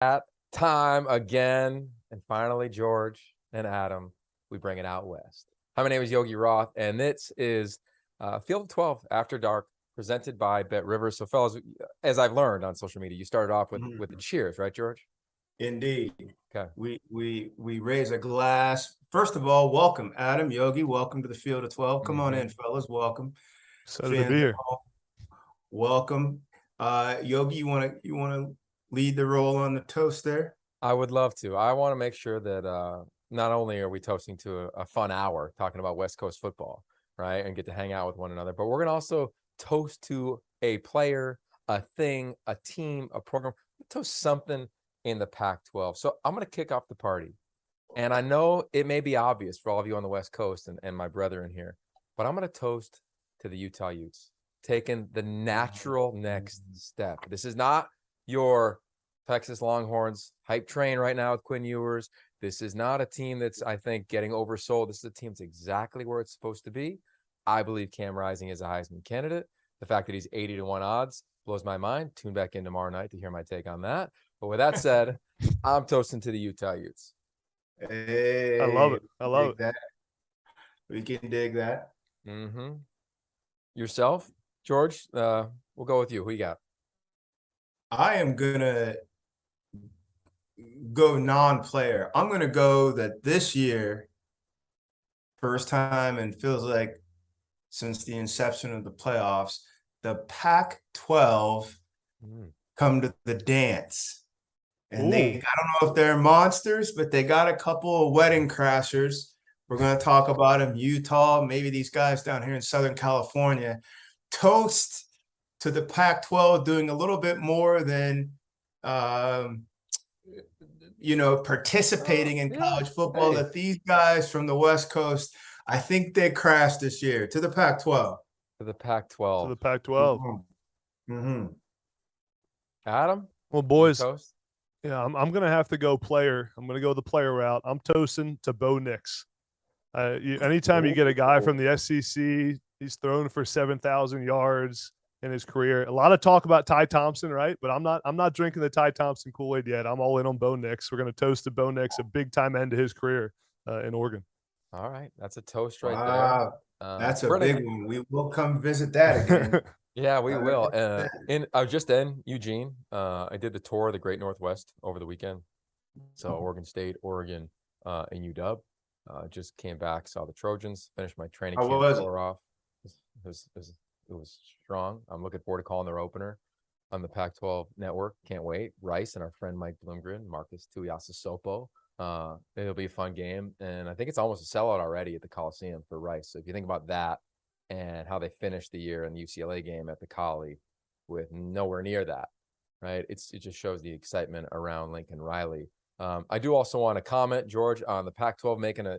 That time again. And finally, George and Adam, we bring it out west. Hi, my name is Yogi Roth, and this is Field of 12 After Dark, presented by BetRivers. So, fellas, as I've learned on social media, you started off with the cheers, right, George? Indeed. Okay. We raise a glass. First of all, welcome, Adam, Yogi. Welcome to the Field of 12. Come on in, fellas. Welcome. Excited to be here. Welcome. Yogi, you wanna lead the roll on the toast there? I would love to. I want to make sure that not only are we toasting to a fun hour talking about West Coast football, right, and get to hang out with one another, but we're going to also toast to a player, a thing, a team, a program, toast something in the Pac-12. So I'm going to kick off the party. And I know it may be obvious for all of you on the West Coast and my brethren here, but I'm going to toast to the Utah Utes, taking the natural next step. This is not your Texas Longhorns hype train right now with Quinn Ewers. This is not a team that's, I think, getting oversold. This is a team that's exactly where it's supposed to be. I believe Cam Rising is a Heisman candidate. The fact that he's 80-1 odds blows my mind. Tune back in tomorrow night to hear my take on that. But with that said, I'm toasting to the Utah Utes. Hey, I love it. I love it. that. We can dig that. Mm-hmm. Yourself, George? We'll go with you. Who you got? I am gonna go non-player. I'm gonna go that this year, first time and feels like since the inception of the playoffs, the Pac-12 come to the dance. And I don't know if they're monsters, but they got a couple of wedding crashers. We're going to talk about them. Utah, maybe these guys down here in Southern California. Toast to the Pac-12 doing a little bit more than, participating in college football. That these guys from the West Coast, I think they crashed this year. To the Pac-12. To the Pac-12. To the Pac-12. Mm-hmm. Adam? Well, boys, toast? yeah, I'm going to have to go player. I'm going to go the player route. I'm toasting to Bo Nix. Anytime you get a guy from the SEC, he's thrown for 7,000 yards in his career. A lot of talk about Ty Thompson, right? But I'm not drinking the Ty Thompson Kool-Aid yet. I'm all in on Bo Nix. We're going to toast to Bo Nix, a big-time end to his career in Oregon. All right. That's a toast right there. That's a big one. We will come visit that again. Yeah, we will. I was just in Eugene. I did the tour of the Great Northwest over the weekend. So Oregon State, Oregon, and UW. Just came back, saw the Trojans, finished my training camp tour off. It was strong. I'm looking forward to calling their opener on the Pac-12 network. Can't wait. Rice and our friend Mike Bloomgren, Marcus Tuiasosopo. It'll be a fun game. And I think it's almost a sellout already at the Coliseum for Rice. So if you think about that and how they finished the year in the UCLA game at the Collie with nowhere near that, right? It just shows the excitement around Lincoln Riley. I do also want to comment, George, on the Pac-12 making a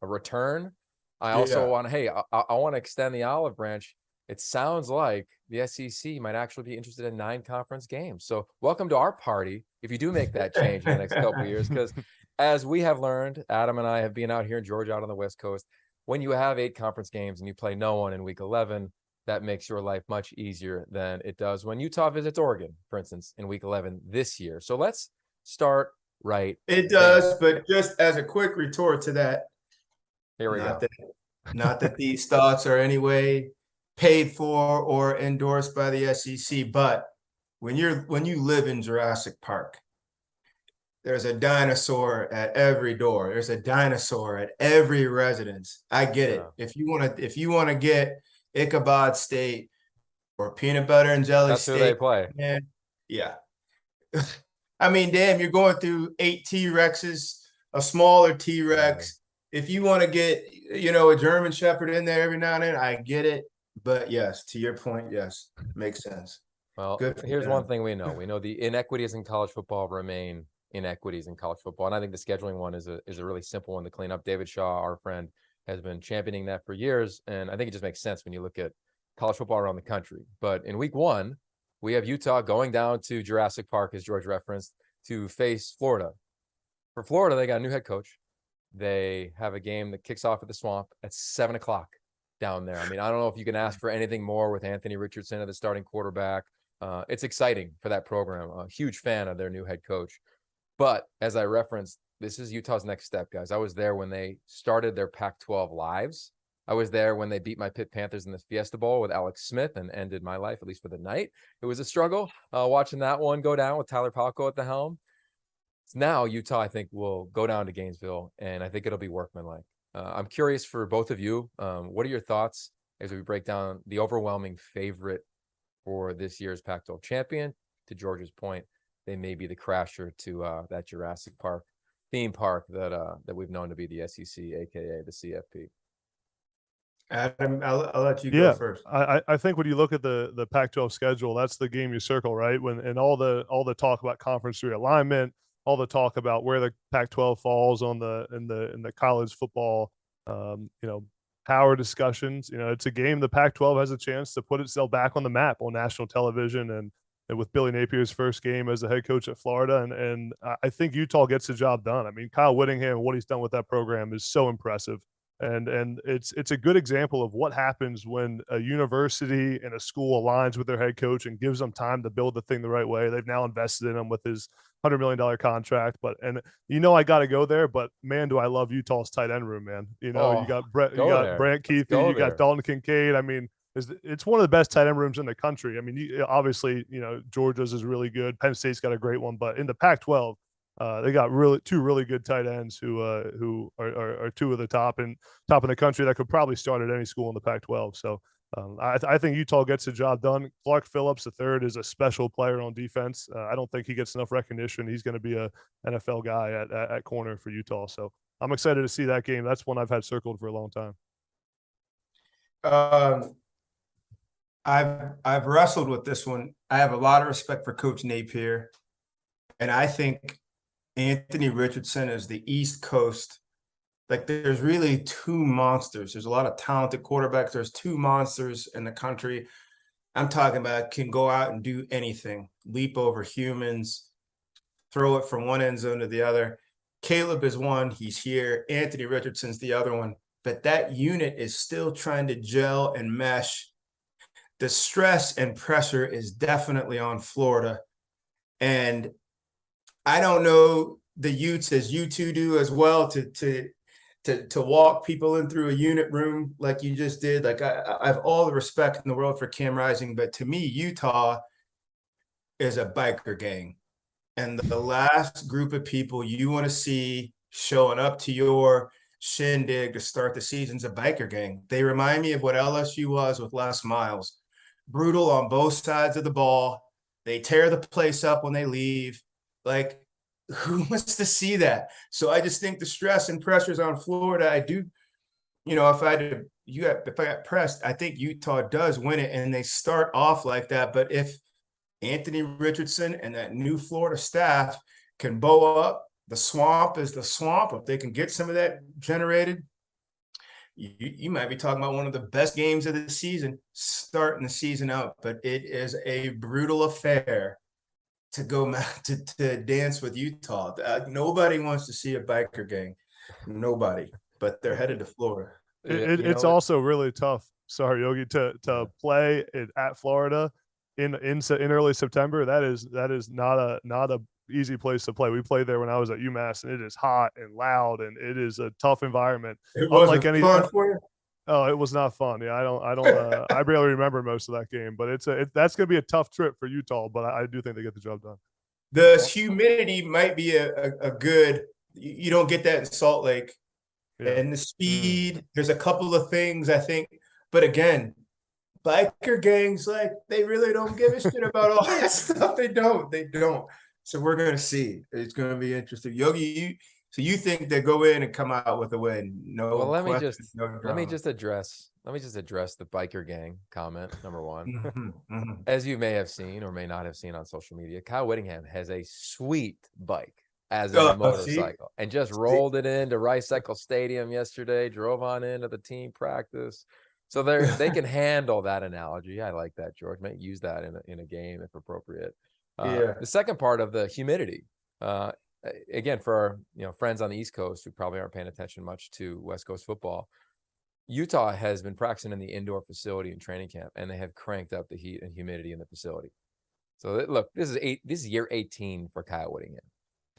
return. I also want to, I want to extend the olive branch. It sounds like the SEC might actually be interested in 9 conference games. So welcome to our party if you do make that change in the next couple of years. Because as we have learned, Adam and I have been out here in Georgia, out on the West Coast, when you have 8 conference games and you play no one in week 11, that makes your life much easier than it does when Utah visits Oregon, for instance, in week 11 this year. So let's start right. It does, but just as a quick retort to that, here we go. Not that these thoughts are anyway paid for or endorsed by the SEC, but when you live in Jurassic Park, there's a dinosaur at every door. There's a dinosaur at every residence. I get it. If you want to get Ichabod State or Peanut Butter and Jelly That's State, who they play. Man, yeah. I mean, damn, you're going through 8 T-Rexes, a smaller T-Rex. If you want to get, a German Shepherd in there every now and then, I get it. But yes, to your point, yes, makes sense. Well, here's one thing we know. We know the inequities in college football remain inequities in college football. And I think the scheduling one is a really simple one to clean up. David Shaw, our friend, has been championing that for years. And I think it just makes sense when you look at college football around the country. But in week 1, we have Utah going down to Jurassic Park, as George referenced, to face Florida. For Florida, they got a new head coach. They have a game that kicks off at the Swamp at 7 o'clock down there. I mean, I don't know if you can ask for anything more with Anthony Richardson as the starting quarterback, It's exciting for that program. A huge fan of their new head coach. But as I referenced, this is Utah's next step, guys. I was there when they started their Pac-12 lives. I was there when they beat my Pitt Panthers in the Fiesta Bowl with Alex Smith and ended my life, at least for the night. It was a struggle watching that one go down with Tyler Palko at the helm. Now Utah, I think, will go down to Gainesville, and I think it'll be workmanlike. I'm curious for both of you. What are your thoughts as we break down the overwhelming favorite for this year's Pac-12 champion? To George's point, they may be the crasher to that Jurassic Park theme park that we've known to be the SEC, aka the CFP. Adam, I'll let you go first. I think when you look at the Pac-12 schedule, that's the game you circle, right? And all the talk about conference realignment, all the talk about where the Pac-12 falls on in the college football, power discussions. It's a game the Pac-12 has a chance to put itself back on the map on national television, and with Billy Napier's first game as the head coach at Florida, and I think Utah gets the job done. I mean, Kyle Whittingham, what he's done with that program is so impressive. And it's a good example of what happens when a university and a school aligns with their head coach and gives them time to build the thing the right way. They've now invested in him with his $100 million contract. I got to go there. But man, do I love Utah's tight end room, man. You got Brant Keithy, you got Dalton Kincaid. I mean, it's one of the best tight end rooms in the country. I mean, obviously, Georgia's is really good. Penn State's got a great one, but in the Pac-12. They got two really good tight ends who are two of the top in the country that could probably start at any school in the Pac-12. So I think Utah gets the job done. Clark Phillips III is a special player on defense. I don't think he gets enough recognition. He's going to be a NFL guy at corner for Utah. So I'm excited to see that game. That's one I've had circled for a long time. I've wrestled with this one. I have a lot of respect for Coach Napier, and I think Anthony Richardson is the East Coast. Like, there's really two monsters. There's a lot of talented quarterbacks. There's two monsters in the country. I'm talking about can go out and do anything, leap over humans, throw it from one end zone to the other. Caleb is one. He's here. Anthony Richardson's the other one. But that unit is still trying to gel and mesh. The stress and pressure is definitely on Florida. And I don't know the Utes as you two do as well to walk people in through a unit room like you just did. Like I have all the respect in the world for Cam Rising, but to me, Utah is a biker gang. And the last group of people you want to see showing up to your shindig to start the season's a biker gang. They remind me of what LSU was with Les Miles. Brutal on both sides of the ball. They tear the place up when they leave. Like, who wants to see that? So I just think the stress and pressures on Florida. I do, if I got pressed, I think Utah does win it, and they start off like that. But if Anthony Richardson and that new Florida staff can bow up, the swamp is the swamp. If they can get some of that generated, you might be talking about one of the best games of the season, starting the season out. But it is a brutal affair to go to dance with Utah. Nobody wants to see a biker gang. Nobody. But they're headed to Florida. It's also really tough. Sorry, Yogi, to play at Florida in early September. That is not a easy place to play. We played there when I was at UMass, and it is hot and loud, and it is a tough environment. It wasn't fun for you? Oh, it was not fun. Yeah, I don't. I barely remember most of that game, but that's going to be a tough trip for Utah. But I do think they get the job done. The humidity might be a good. You don't get that in Salt Lake, and the speed. There's a couple of things I think, but again, biker gangs, like, they really don't give a shit about all that stuff. They don't. So we're gonna see. It's gonna be interesting. Yogi, so you think they go in and come out with a win? No. Well, let me just address the biker gang comment. Number one, as you may have seen or may not have seen on social media, Kyle Whittingham has a sweet bike as a motorcycle, and just rolled it into Rice Cycle Stadium yesterday. Drove on into the team practice, so they can handle that analogy. I like that, George. Might use that in a game if appropriate. The second part of the humidity. Again, for our friends on the East Coast who probably aren't paying attention much to West Coast football, Utah has been practicing in the indoor facility in training camp, and they have cranked up the heat and humidity in the facility. So look, this is year 18 for Kyle Whittingham.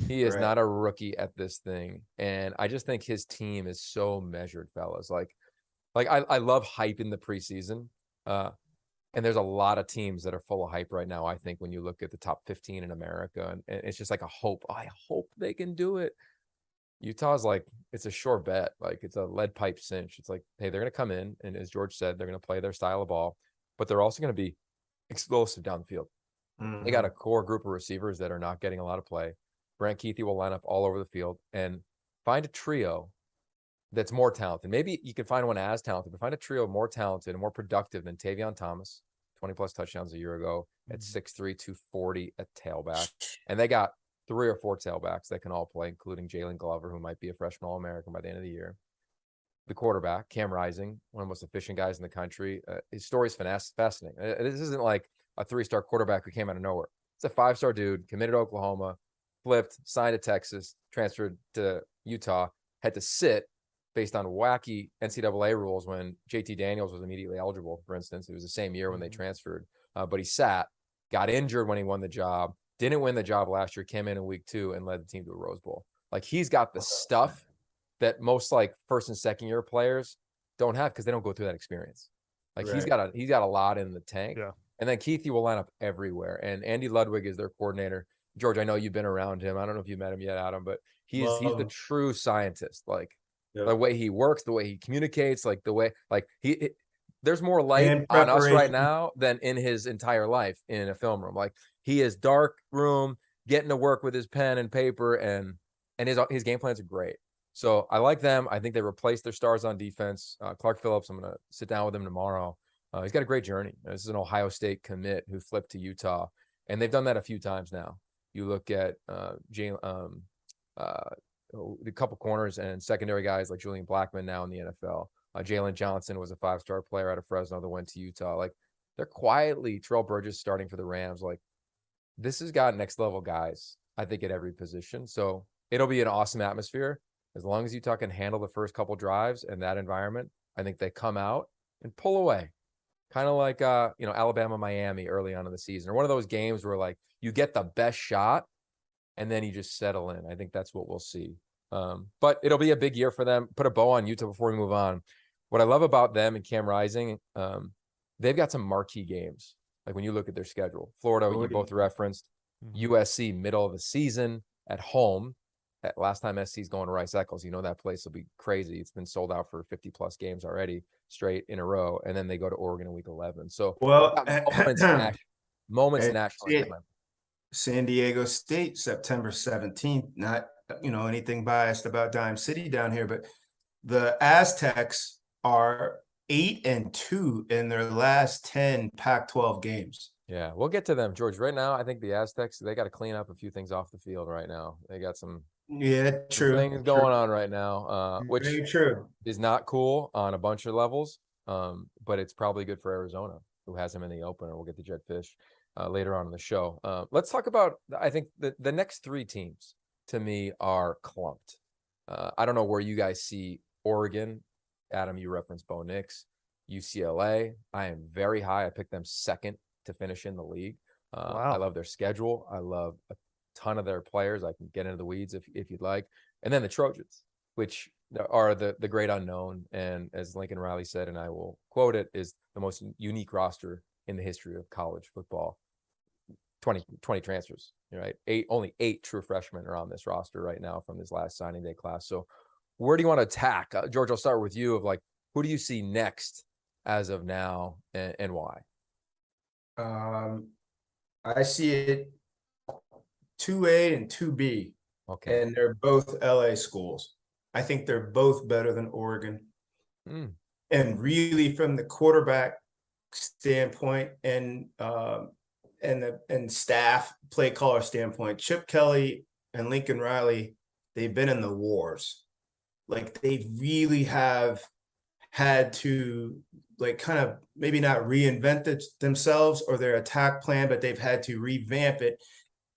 He is Right. not a rookie at this thing. And I just think his team is so measured, fellas. Like I love hype in the preseason. And there's a lot of teams that are full of hype right now, I think, when you look at the top 15 in America. And it's just like a hope. I hope they can do it. Utah's like, it's a sure bet. Like, it's a lead pipe cinch. It's like, hey, they're going to come in. And as George said, they're going to play their style of ball. But they're also going to be explosive down the field. They got a core group of receivers that are not getting a lot of play. Brant Kuithe will line up all over the field and find a trio that's more talented. Maybe you can find one as talented, but find a trio more talented and more productive than Tavion Thomas, 20-plus touchdowns a year ago at 6'3", 240 at tailback. And they got 3 or 4 tailbacks that can all play, including Jalen Glover, who might be a freshman All-American by the end of the year. The quarterback, Cam Rising, one of the most efficient guys in the country. His story's fascinating. This isn't like a 3-star quarterback who came out of nowhere. It's a 5-star dude, committed to Oklahoma, flipped, signed to Texas, transferred to Utah, had to sit based on wacky NCAA rules when JT Daniels was immediately eligible, for instance. It was the same year when they transferred. But he sat, got injured when he won the job, didn't win the job last year, came in week 2 and led the team to a Rose Bowl. Like, he's got the stuff that most like first and second year players don't have because they don't go through that experience. Like he's got a lot in the tank. Yeah. And then Kuithe will line up everywhere. And Andy Ludwig is their coordinator. George, I know you've been around him. I don't know if you met him yet, Adam, but he's the true scientist. Like the way he works, the way he communicates, like the way like there's more light on us right now than in his entire life in a film room. Like he is dark room, getting to work with his pen and paper, and his game plans are great. So I like them. I think they replaced their stars on defense. Clark Phillips, I'm going to sit down with him tomorrow. He's got a great journey. This is an Ohio State commit who flipped to Utah, and they've done that a few times now. You look at the couple corners and secondary guys like Julian Blackmon now in the NFL. Jalen Johnson was a 5-star player out of Fresno that went to Utah. Like they're quietly, Terrell Burgess starting for the Rams. Like this has got next level guys, I think, at every position. So it'll be an awesome atmosphere. As long as Utah can handle the first couple drives in that environment, I think they come out and pull away. Kind of like, Alabama, Miami early on in the season, or one of those games where like you get the best shot and then you just settle in. I think that's what we'll see. But it'll be a big year for them. Put a bow on Utah before we move on. What I love about them and Cam Rising, they've got some marquee games. Like when you look at their schedule, Florida, you both referenced, USC middle of the season at home. Last time SC's going to Rice Eccles, that place will be crazy. It's been sold out for 50-plus games already straight in a row. And then they go to Oregon in week 11. So moments nationally. San Diego State, September 17th. Not, anything biased about Dime City down here, but the Aztecs are 8-2 in their last 10 Pac-12 games. Yeah, we'll get to them, George. Right now, I think the Aztecs, they got to clean up a few things off the field right now. They got some things going on right now, which is not cool on a bunch of levels, but it's probably good for Arizona, who has him in the opener. We'll get to Jetfish later on in the show. Let's talk about, I think, the next 3 teams, to me, are clumped. I don't know where you guys see Oregon. Adam, you referenced Bo Nix. UCLA, I am very high. I picked them second to finish in the league. Wow. I love their schedule. I love a ton of their players. I can get into the weeds if you'd like. And then the Trojans, which are the great unknown. And as Lincoln Riley said, and I will quote it, is the most unique roster in the history of college football. 20 transfers, right? Only 8 true freshmen are on this roster right now from this last signing day class. So where do you want to attack? George, I'll start with you of like, who do you see next as of now and why? I see it 2A and 2B. Okay. And they're both LA schools. I think they're both better than Oregon. And really from the quarterback standpoint and staff play caller standpoint, Chip Kelly and Lincoln Riley, they've been in the wars. Like they really have had to like kind of maybe not reinvent themselves or their attack plan, but they've had to revamp it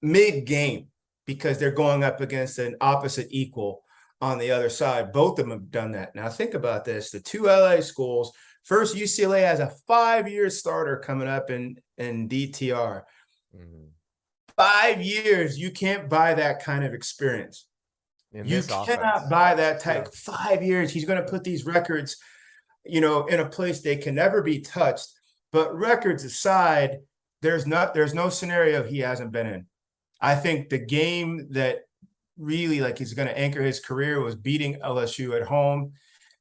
mid-game because they're going up against an opposite equal on the other side. Both of them have done that. Now think about this. The 2 LA schools, first UCLA has a 5-year starter coming up in DTR. Mhm. 5 years, you can't buy that kind of experience. In You this cannot offense. buy that type. Yeah. 5 years, he's going to put these records, in a place they can never be touched. But records aside, there's no scenario he hasn't been in. I think the game that really like he's going to anchor his career was beating LSU at home.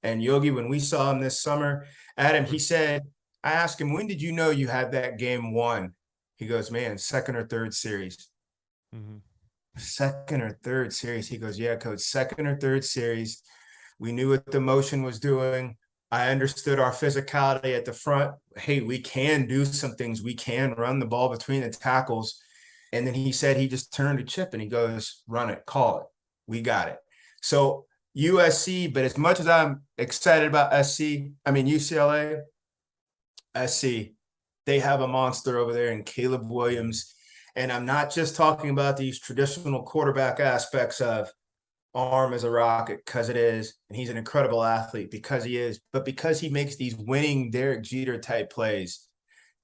And Yogi, when we saw him this summer, Adam, he said, I asked him, when did you know you had that game won? He goes, man, second or third series. Mhm. Second or third series. He goes, yeah, coach, second or third series. We knew what the motion was doing. I understood our physicality at the front. Hey, we can do some things. We can run the ball between the tackles. And then he said he just turned to Chip and he goes, run it, call it. We got it. So USC, but as much as I'm excited about UCLA, SC, they have a monster over there in Caleb Williams. And I'm not just talking about these traditional quarterback aspects of arm as a rocket, because it is, and he's an incredible athlete because he is, but because he makes these winning Derek Jeter type plays.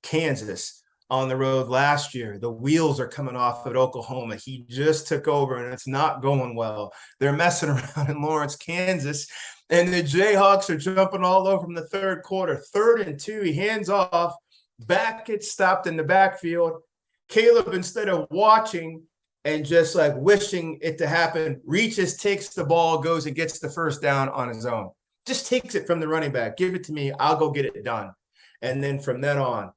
Kansas on the road last year, the wheels are coming off at Oklahoma. He just took over and it's not going well. They're messing around in Lawrence, Kansas, and the Jayhawks are jumping all over him in the third quarter. 3rd and 2, he hands off, back gets stopped in the backfield. Caleb, instead of watching and just like wishing it to happen, reaches, takes the ball, goes and gets the first down on his own. Just takes it from the running back. Give it to me. I'll go get it done. And then from then on,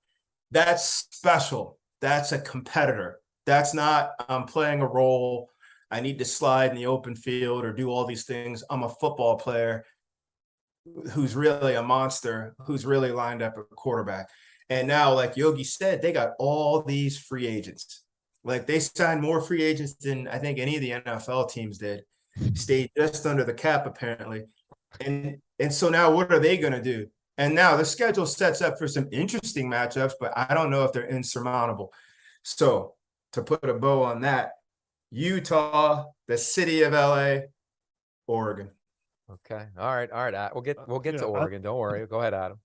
that's special. That's a competitor. That's not, I'm playing a role. I need to slide in the open field or do all these things. I'm a football player who's really a monster, who's really lined up at quarterback. And now, like Yogi said, they got all these free agents. Like they signed more free agents than I think any of the NFL teams did. Stayed just under the cap, apparently. And so now what are they going to do? And now the schedule sets up for some interesting matchups, but I don't know if they're insurmountable. So to put a bow on that, Utah, the city of LA, Oregon. Okay. All right. We'll get to Oregon. Don't worry. Go ahead, Adam.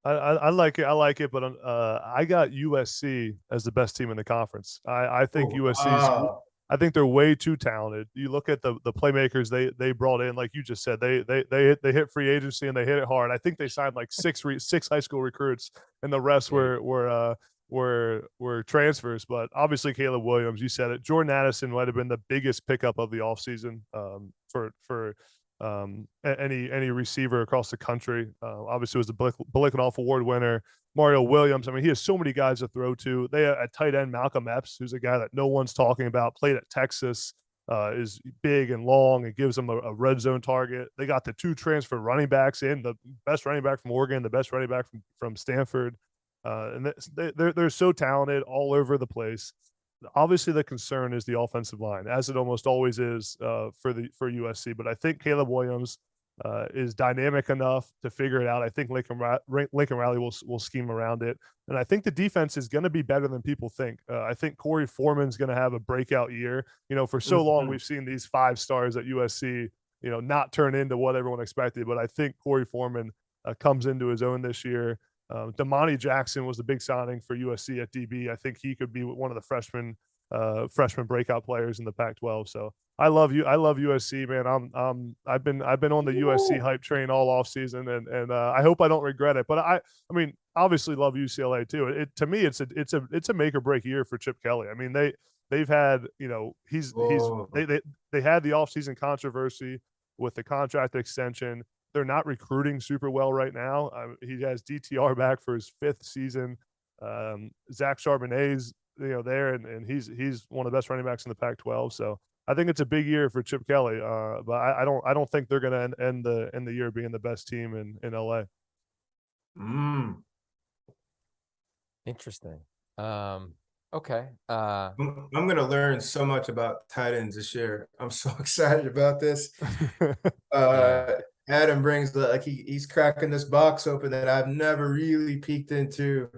I like it, but I got USC as the best team in the conference. I think USC's. I think they're way too talented. You look at the playmakers they brought in, like you just said, they hit free agency and they hit it hard. I think they signed like six high school recruits, and the rest were transfers. But obviously Caleb Williams, you said it. Jordan Addison might have been the biggest pickup of the offseason for any receiver across the country. Obviously was the Bilikinoff Award winner. Mario Williams. I mean, he has so many guys to throw to. They at tight end, Malcolm Epps, who's a guy that no one's talking about, played at Texas, is big and long and gives them a red zone target. They got the 2 transfer running backs in, the best running back from Oregon, the best running back from Stanford. And they're so talented all over the place. Obviously, the concern is the offensive line, as it almost always is for USC. But I think Caleb Williams is dynamic enough to figure it out. I think Lincoln Riley will scheme around it, and I think the defense is going to be better than people think. I think Corey Foreman's going to have a breakout year. For so long we've seen these 5 stars at USC, not turn into what everyone expected. But I think Corey Foreman comes into his own this year. Damani Jackson was the big signing for USC at DB. I think he could be one of the freshman breakout players in the Pac-12. So I love you. I love USC, man. I've been on the USC hype train all off season, and I hope I don't regret it. But I mean, obviously love UCLA too. To me, it's a make or break year for Chip Kelly. I mean, they've had, they had the offseason controversy with the contract extension. They're not recruiting super well right now. He has DTR back for his 5th season. Zach Charbonnet's, there, and he's one of the best running backs in the Pac-12. So I think it's a big year for Chip Kelly. But I don't think they're going to end the year being the best team in LA. Interesting. Okay. I'm going to learn so much about tight ends this year. I'm so excited about this. Adam brings he's cracking this box open that I've never really peeked into,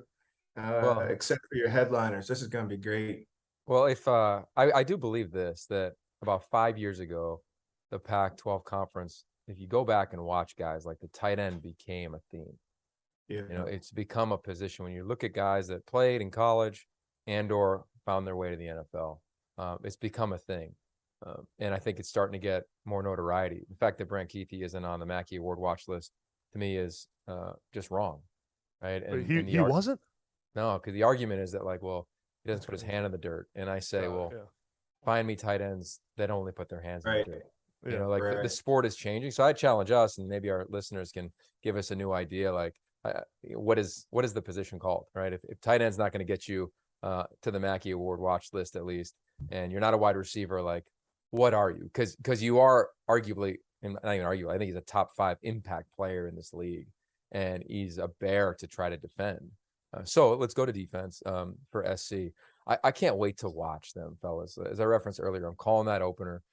except for your headliners. This is going to be great. Well, if I do believe that about 5 years ago, the Pac-12 conference, if you go back and watch guys, like the tight end became a theme. Yeah. It's become a position when you look at guys that played in college and or found their way to the NFL. It's become a thing. And I think it's starting to get more notoriety. The fact that Brant Keithy isn't on the Mackey Award watch list to me is just wrong, right? Wait, And he wasn't? No, because the argument is that like, well, he doesn't put his hand in the dirt. And I say, well, yeah. find me tight ends that only put their hands in the dirt. You Yeah. know, like the sport is changing. So I challenge us, and maybe our listeners can give us a new idea. Like, what is the position called, right? If tight end's not going to get you to the Mackey Award watch list at least, and you're not a wide receiver, like, what are you? Because you are arguably, and not even argue, I think he's a top 5 impact player in this league, and he's a bear to try to defend. So let's go to defense for SC. I can't wait to watch them, fellas. As I referenced earlier, I'm calling that opener.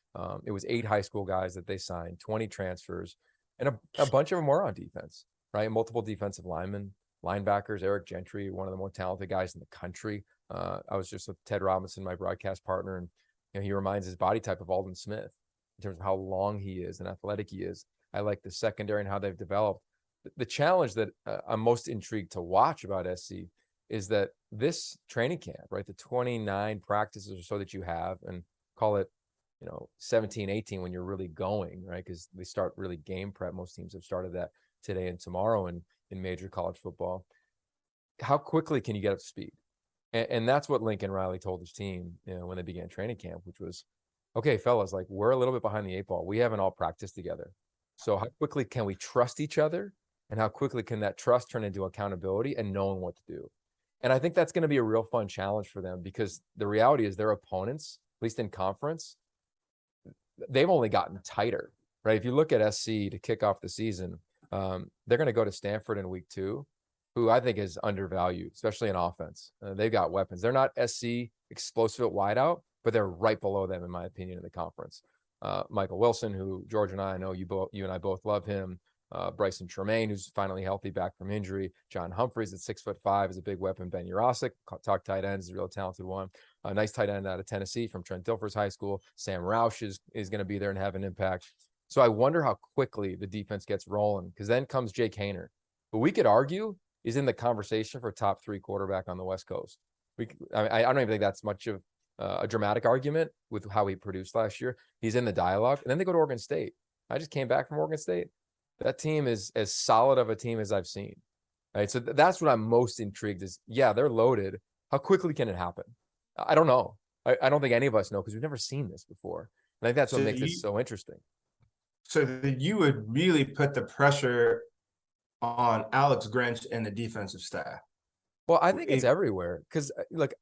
It was 8 high school guys that they signed, 20 transfers, and a bunch of them were on defense, right? Multiple defensive linemen, linebackers, Eric Gentry, one of the more talented guys in the country. I was just with Ted Robinson, my broadcast partner, and he reminds his body type of Alden Smith in terms of how long he is and athletic he is. I like the secondary and how they've developed. The challenge that I'm most intrigued to watch about SC is that this training camp, right, the 29 practices or so that you have, and call it, 17, 18 when you're really going, right? Because they start really game prep. Most teams have started that today and tomorrow in major college football. How quickly can you get up to speed? And that's what Lincoln Riley told his team, when they began training camp, which was, okay, fellas, like, we're a little bit behind the 8 ball. We haven't all practiced together. So how quickly can we trust each other? And how quickly can that trust turn into accountability and knowing what to do? And I think that's going to be a real fun challenge for them, because the reality is their opponents, at least in conference, they've only gotten tighter, right? If you look at SC to kick off the season, they're going to go to Stanford in week 2, who I think is undervalued, especially in offense. They've got weapons. They're not SC explosive at wideout, but they're right below them, in my opinion, in the conference. Michael Wilson, who George and I know you and I both love him. Bryson Tremaine, who's finally healthy back from injury. John Humphreys at 6'5" is a big weapon. Ben Urasic, talk tight ends, is a real talented one. A nice tight end out of Tennessee from Trent Dilfer's high school. Sam Roush is going to be there and have an impact. So I wonder how quickly the defense gets rolling, because then comes Jake Haener, who we could argue is in the conversation for top 3 quarterback on the West Coast. I don't even think that's much of a dramatic argument with how he produced last year. He's in the dialogue. And then they go to Oregon State. I just came back from Oregon State. That team is as solid of a team as I've seen. Right. So that's what I'm most intrigued is, yeah, they're loaded. How quickly can it happen? I don't know. I don't think any of us know, because we've never seen this before. And I think that's what makes this so interesting. So that you would really put the pressure on Alex Grinch and the defensive staff. Well, I think it's everywhere, because look,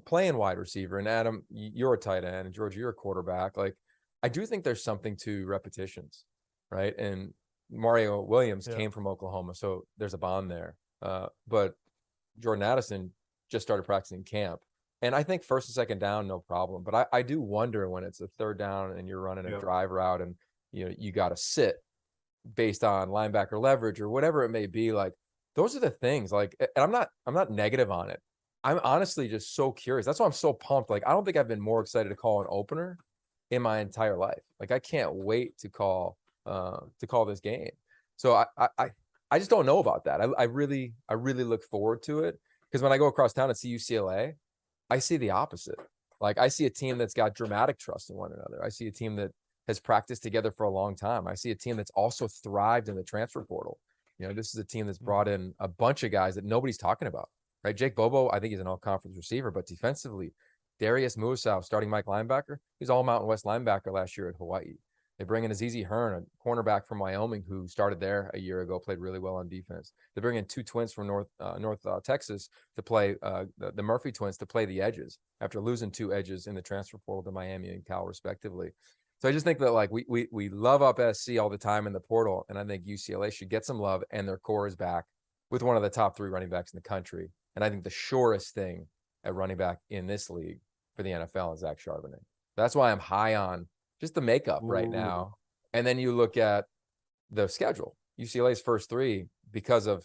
playing wide receiver, and Adam, you're a tight end, and George, you're a quarterback. Like, I do think there's something to repetitions, right? And Mario Williams came from Oklahoma, so there's a bond there. But Jordan Addison just started practicing camp. And I think first and second down, no problem. But I do wonder when it's a third down and you're running a drive route and you got to sit based on linebacker leverage or whatever it may be. Like, those are the things. Like, and I'm not negative on it. I'm honestly just so curious. That's why I'm so pumped. Like, I don't think I've been more excited to call an opener in my entire life. Like, I can't wait to call this game. So I just don't know about that. I really look forward to it, because when I go across town and see UCLA, I see the opposite. Like, I see a team that's got dramatic trust in one another. I see a team that has practiced together for a long time. I see a team that's also thrived in the transfer portal. This is a team that's brought in a bunch of guys that nobody's talking about, right? Jake Bobo, I think he's an all-conference receiver, but defensively, Darius Musow, starting Mike linebacker, he's all Mountain West linebacker last year at Hawaii. They bring in Azizi Hearn, a cornerback from Wyoming who started there a year ago, played really well on defense. They bring in 2 twins from North Texas to play the Murphy twins to play the edges after losing 2 edges in the transfer portal to Miami and Cal respectively. So I just think that, like, we love up SC all the time in the portal, and I think UCLA should get some love, and their core is back with one of the top 3 running backs in the country. And I think the surest thing at running back in this league for the NFL is Zach Charbonnet. That's why I'm high on just the makeup right now. And then you look at the schedule. UCLA's first 3, because of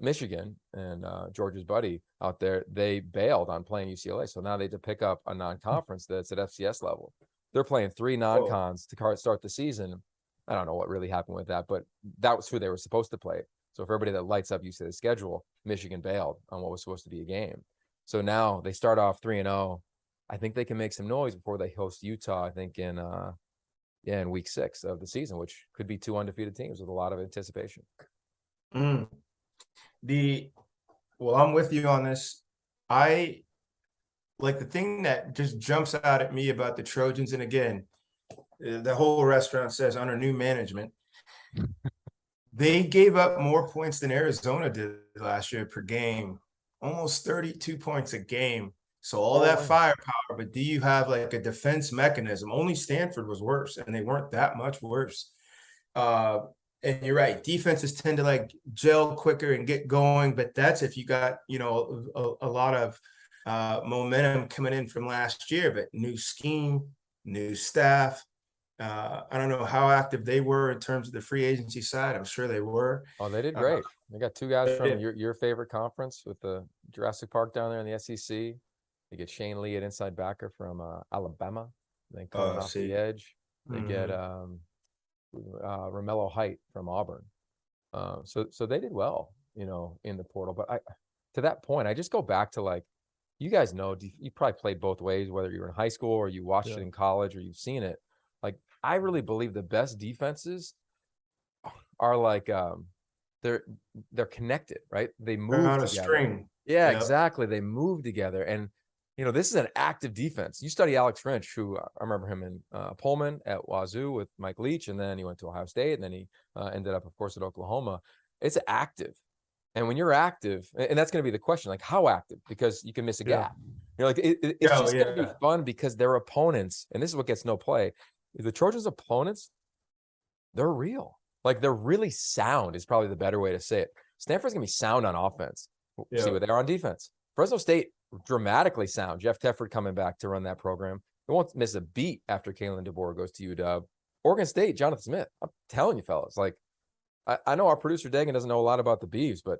Michigan and George's buddy out there, they bailed on playing UCLA. So now they have to pick up a non-conference that's at FCS level. They're playing 3 non-cons to start the season. I don't know what really happened with that, but that was who they were supposed to play. So for everybody that lights up UCLA's schedule, Michigan bailed on what was supposed to be a game. So now they start off 3-0. I think they can make some noise before they host Utah, I think in week 6 of the season, which could be 2 undefeated teams with a lot of anticipation. Well, I'm with you on this. I like the thing that just jumps out at me about the Trojans, and again, the whole restaurant says under new management, they gave up more points than Arizona did last year per game, almost 32 points a game. So all that firepower, but do you have like a defense mechanism? Only Stanford was worse, and they weren't that much worse. And you're right, defenses tend to like gel quicker and get going, but that's if you got, a lot of momentum coming in from last year, but new scheme, new staff. I don't know how active they were in terms of the free agency side. I'm sure they were. Oh, they did great. They got 2 guys from your favorite conference with the Jurassic Park down there in the SEC. They get Shane Lee at inside backer from Alabama. Then coming off the edge, they get Romello Height from Auburn. So they did well, in the portal. But to that point, I just go back to like, you guys know, you probably played both ways, whether you were in high school or you watched it in college or you've seen it. Like, I really believe the best defenses are like they're connected, right? They move on a together. string. Yeah, exactly. They move together, and this is an active defense. You study Alex Grinch, who I remember him in Pullman at Wazoo with Mike Leach, and then he went to Ohio State, and then he ended up, of course, at Oklahoma. It's active, and when you're active, and that's going to be the question, like how active, because you can miss a gap. It's just going to be fun because their opponents, and this is what gets no play. The Trojans' opponents, they're real. Like, they're really sound is probably the better way to say it. Stanford's going to be sound on offense. See what they are on defense. Fresno State, dramatically sound. Jeff Tefford coming back to run that program. They won't miss a beat after Kalen DeBoer goes to UW. Oregon State, Jonathan Smith. I'm telling you, fellas. Like, I know our producer, Dagan, doesn't know a lot about the Beavs, but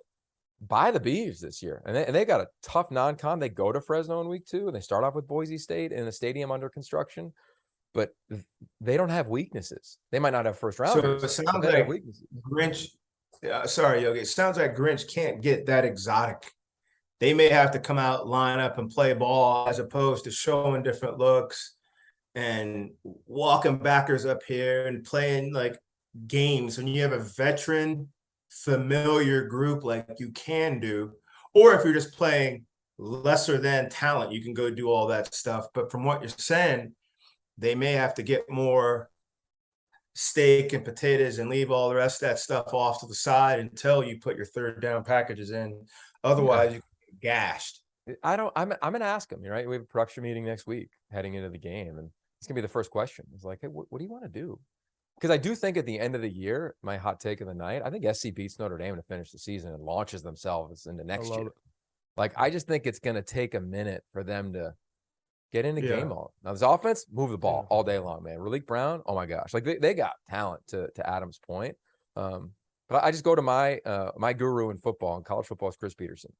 buy the Beavs this year. And they got a tough non-con. They go to Fresno in week 2, and they start off with Boise State in a stadium under construction. But they don't have weaknesses. They might not have first rounders. So it sounds like Grinch. Sorry, Yogi. It sounds like Grinch can't get that exotic. They may have to come out, line up, and play ball as opposed to showing different looks and walking backers up here and playing like games. When you have a veteran, familiar group like you can do, or if you're just playing lesser than talent, you can go do all that stuff. But from what you're saying, they may have to get more steak and potatoes and leave all the rest of that stuff off to the side until you put your third down packages in. Otherwise, you get gashed. I'm going to ask him, right? We have a production meeting next week heading into the game, and it's going to be the first question. It's like, hey, what do you want to do? Because I do think at the end of the year, my hot take of the night, I think SC beats Notre Dame to finish the season and launches themselves into next year. Like, I just think it's going to take a minute for them to get in the game mode. Now, this offense, move the ball all day long, man. Raleek Brown, oh my gosh. Like, they got talent to Adam's point. But I just go to my guru in football, and college football is Chris Peterson.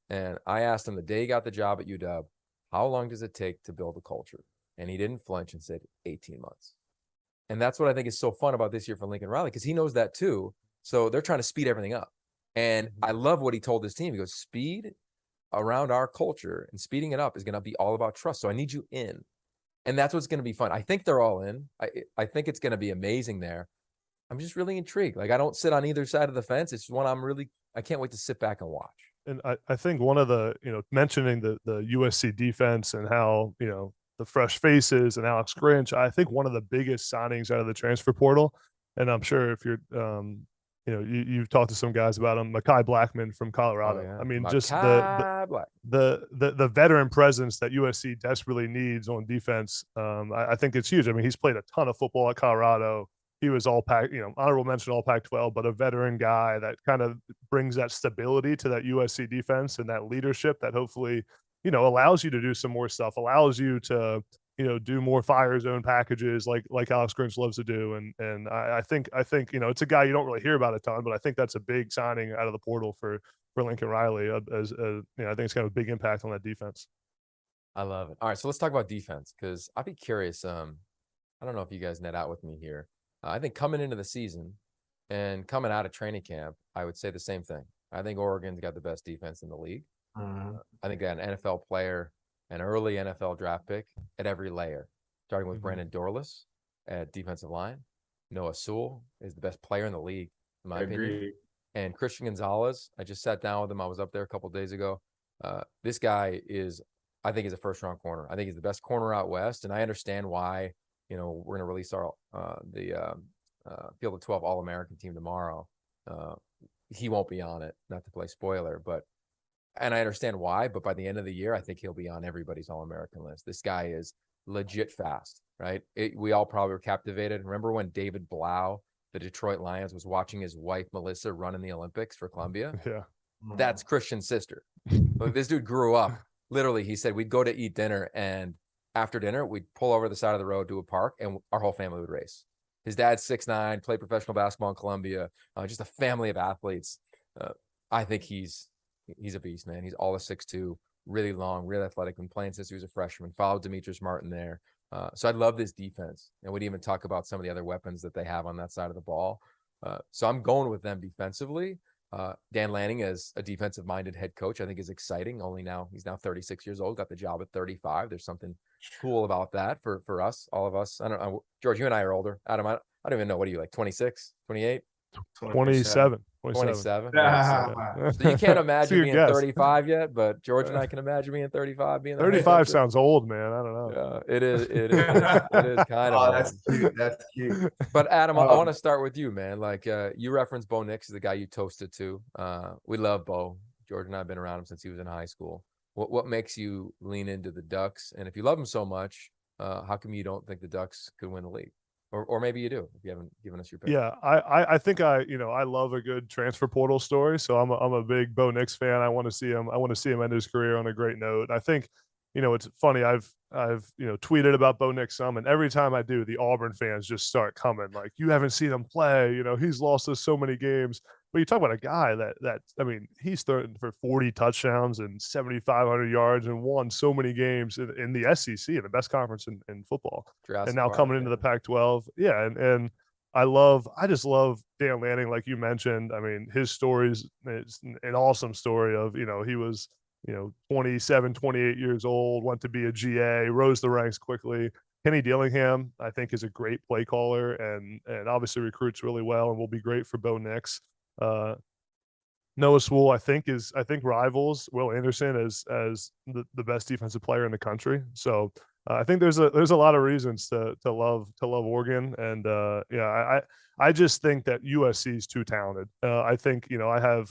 And I asked him the day he got the job at UW, how long does it take to build a culture? And he didn't flinch and said 18 months. And that's what I think is so fun about this year for Lincoln Riley, because he knows that too. So they're trying to speed everything up. And I love what he told his team. He goes, speed around our culture and speeding it up is going to be all about trust. So I need you in. And that's what's going to be fun. I think they're all in. I think it's going to be amazing there. I'm just really intrigued. Like, I don't sit on either side of the fence. It's one I can't wait to sit back and watch. And I think one of the, mentioning the USC defense and how, the fresh faces and Alex Grinch, I think one of the biggest signings out of the transfer portal, and I'm sure if you're, you've talked to some guys about him, Mekhi Blackman from Colorado. Oh, yeah. I mean, Mekhi just the veteran presence that USC desperately needs on defense. I think it's huge. I mean, he's played a ton of football at Colorado. He was all Pac, honorable mention all Pac-12, but a veteran guy that kind of brings that stability to that USC defense and that leadership that hopefully, allows you to do some more stuff, allows you to, do more fire zone packages like Alex Grinch loves to do. And I think, it's a guy you don't really hear about a ton, but I think that's a big signing out of the portal for Lincoln Riley as I think it's kind of a big impact on that defense. I love it. All right. So let's talk about defense, because I'd be curious. I don't know if you guys net out with me here. I think coming into the season and coming out of training camp, I would say the same thing. I think Oregon's got the best defense in the league. I think an NFL player, an early NFL draft pick at every layer, starting with Brandon Dorlus at defensive line. Noah Sewell is the best player in the league, in my opinion. And Christian Gonzalez, I just sat down with him. I was up there a couple of days ago. This guy is, I think he's a first-round corner. I think he's the best corner out west, and I understand why. We're going to release our Field of 12 All-American team tomorrow. He won't be on it, not to play spoiler, and I understand why, but by the end of the year, I think he'll be on everybody's All-American list. This guy is legit fast, right? We all probably were captivated. Remember when David Blau, the Detroit Lions, was watching his wife, Melissa, run in the Olympics for Columbia? Yeah. That's Christian's sister. This dude grew up. Literally, he said we'd go to eat dinner, and after dinner, we'd pull over the side of the road to a park, and our whole family would race. His dad's 6'9", played professional basketball in Columbia, just a family of athletes. I think he's a beast, man. He's all of 6'2", really long, really athletic. Been playing since he was a freshman. Followed Demetrius Martin there. So I love this defense. And we'd even talk about some of the other weapons that they have on that side of the ball. So I'm going with them defensively. Dan Lanning as a defensive-minded head coach, I think is exciting. He's now 36 years old, got the job at 35. There's something cool about that for us, all of us. I don't know, George, you and I are older. Adam, I don't even know. What are you, like 26, 28? 27. 27. Yeah. So you can't imagine being guess. 35 yet, but George and I can imagine being 35. Being 35 sounds old, man. I don't know. Yeah, it is. It is kind of. Oh, that's cute. That's cute. But Adam, I want to start with you, man. Like you referenced Bo Nix, the guy you toasted to. We love Bo. George and I have been around him since he was in high school. What makes you lean into the Ducks? And if you love him so much, how come you don't think the Ducks could win the league? Or maybe you do if you haven't given us your pick. Yeah, I think I love a good transfer portal story. So I'm a big Bo Nix fan. I want to see him end his career on a great note. I think, it's funny. I've tweeted about Bo Nix some, and every time I do, the Auburn fans just start coming. Like, you haven't seen him play. He's lost us so many games. But you talk about a guy that he's thrown for 40 touchdowns and 7,500 yards and won so many games in the SEC, in the best conference in football. Jurassic and now Park, coming into the Pac-12. Yeah. And I just love Dan Lanning, like you mentioned. I mean, his story's an awesome story of, he was, 27, 28 years old, went to be a GA, rose the ranks quickly. Kenny Dillingham, I think, is a great play caller and obviously recruits really well and will be great for Bo Nix. Noah Sewell, I think rivals Will Anderson as the best defensive player in the country. So I think there's a lot of reasons to love Oregon, and I just think that USC is too talented. I think I have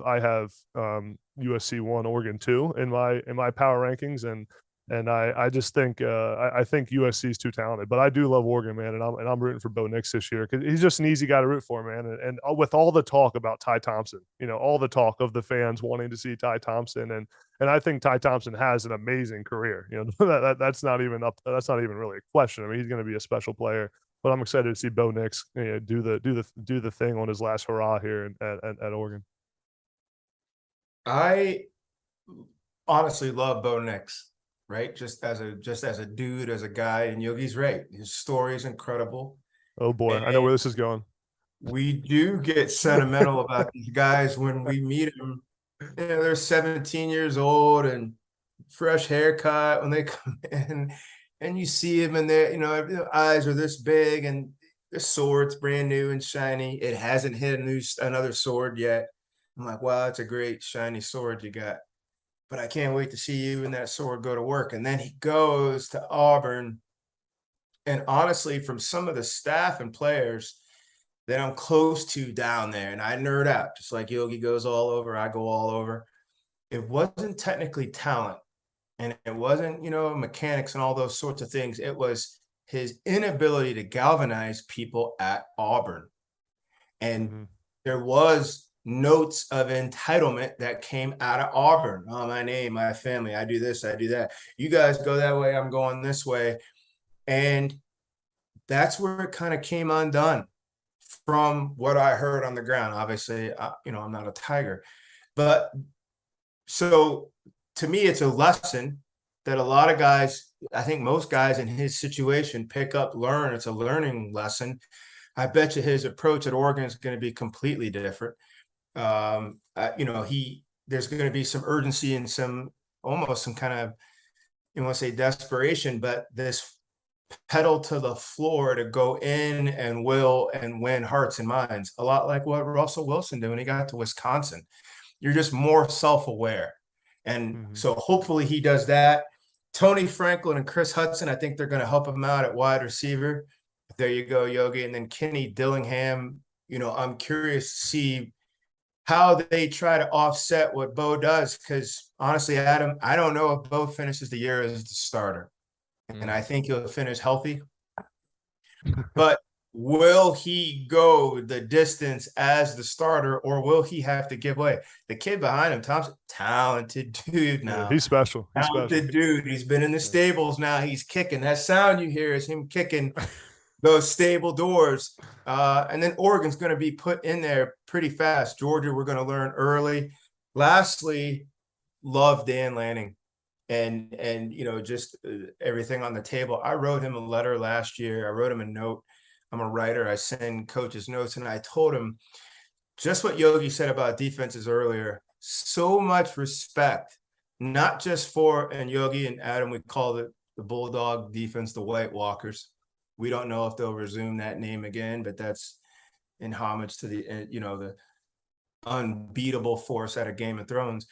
USC 1, Oregon 2 in my power rankings, and I just think I think USC is too talented. But I do love Oregon, man, and I'm rooting for Bo Nix this year because he's just an easy guy to root for, man. And with all the talk about Ty Thompson, all the talk of the fans wanting to see Ty Thompson, and I think Ty Thompson has an amazing career. That's not even really a question. I mean, he's going to be a special player. But I'm excited to see Bo Nix do the thing on his last hurrah here at Oregon. I honestly love Bo Nix. Right, just as a dude, as a guy, and Yogi's right. His story is incredible. Oh boy, and I know where this is going. We do get sentimental about these guys when we meet them. They're 17 years old and fresh haircut when they come in, and you see them, and their eyes are this big, and the sword's brand new and shiny. It hasn't hit another sword yet. I'm like, wow, that's a great shiny sword you got. But I can't wait to see you and that sword go to work. And then he goes to Auburn. And honestly, from some of the staff and players that I'm close to down there, and I nerd out, just like Yogi goes all over, I go all over. It wasn't technically talent, and it wasn't, mechanics and all those sorts of things. It was his inability to galvanize people at Auburn. And there was notes of entitlement that came out of Auburn. Oh, my name, my family, I do this, I do that. You guys go that way, I'm going this way. And that's where it kind of came undone from what I heard on the ground. Obviously, I'm not a Tiger. But so to me, it's a lesson that a lot of guys, I think most guys in his situation pick up, learn. It's a learning lesson. I bet you his approach at Oregon is going to be completely different. There's going to be some urgency and some almost some kind of, you want to say desperation, but this pedal to the floor to go in and will and win hearts and minds, a lot like what Russell Wilson did when he got to Wisconsin. You're just more self-aware. And so hopefully he does that. Tony Franklin and Chris Hudson, I think they're going to help him out at wide receiver. There you go, Yogi. And then Kenny Dillingham, I'm curious to see how they try to offset what Bo does. Because honestly, Adam, I don't know if Bo finishes the year as the starter. And I think he'll finish healthy. But will he go the distance as the starter, or will he have to give way? The kid behind him, Thompson, talented dude now. Yeah, he's special. Talented dude. He's been in the stables now. He's kicking. That sound you hear is him kicking those stable doors. And then Oregon's going to be put in there pretty fast. Georgia, we're going to learn early. Lastly, love Dan Lanning. And just everything on the table. I wrote him a letter last year. I wrote him a note. I'm a writer. I send coaches notes, and I told him just what Yogi said about defenses earlier. So much respect, not just for, and Yogi and Adam, we call it the Bulldog defense, the White Walkers. We don't know if they'll resume that name again, but that's in homage to the unbeatable force out of Game of Thrones.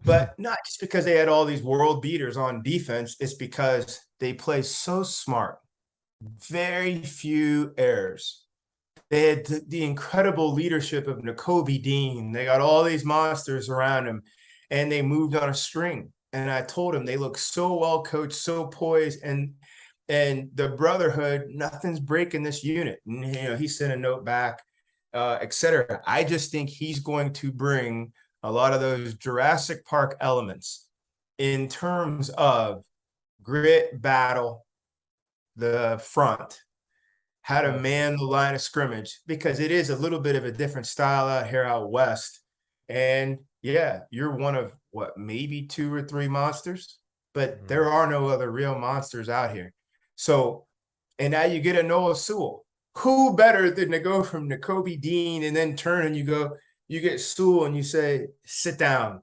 But not just because they had all these world beaters on defense. It's because they play so smart. Very few errors. They had the incredible leadership of Nakobe Dean. They got all these monsters around him, and they moved on a string. And I told him they look so well coached, so poised, and the brotherhood, nothing's breaking this unit. And, he sent a note back, etc. I just think he's going to bring a lot of those Jurassic Park elements in terms of grit, battle, the front, how to man the line of scrimmage, because it is a little bit of a different style out here out west. And yeah, you're one of maybe 2 or 3 monsters, but there are no other real monsters out here. So, and now you get a Noah Sewell. Who better than to go from Nakobe Dean and then turn and you get Sewell and you say, sit down.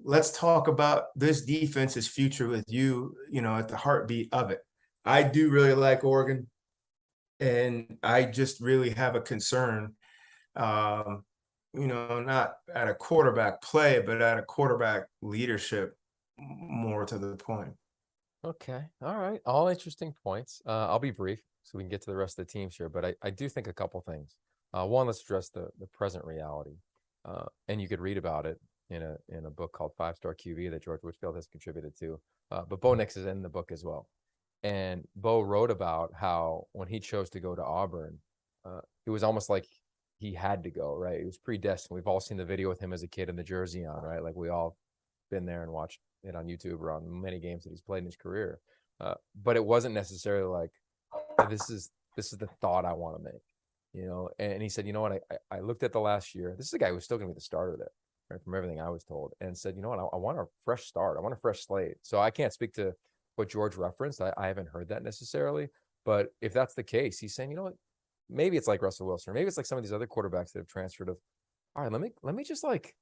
Let's talk about this defense's future with you, at the heartbeat of it. I do really like Oregon, and I just really have a concern, not at a quarterback play, but at a quarterback leadership, more to the point. Okay. All right. All interesting points. I'll be brief so we can get to the rest of the teams here, but I do think a couple things. One, let's address the present reality. And you could read about it in a book called 5-Star QB that George Whitfield has contributed to. But Bo Nix is in the book as well. And Bo wrote about how when he chose to go to Auburn, it was almost like he had to go, right? It was predestined. We've all seen the video with him as a kid in the jersey on, right? Like we all been there and watched it on YouTube or on many games that he's played in his career. But it wasn't necessarily like, this is the thought I want to make. And he said, what, I looked at the last year. This is a guy who was still going to be the starter there, right, from everything I was told, and said, what, I want a fresh start. I want a fresh slate. So I can't speak to what George referenced. I haven't heard that necessarily. But if that's the case, he's saying, what, maybe it's like Russell Wilson, or maybe it's like some of these other quarterbacks that have transferred of, all right, let me just like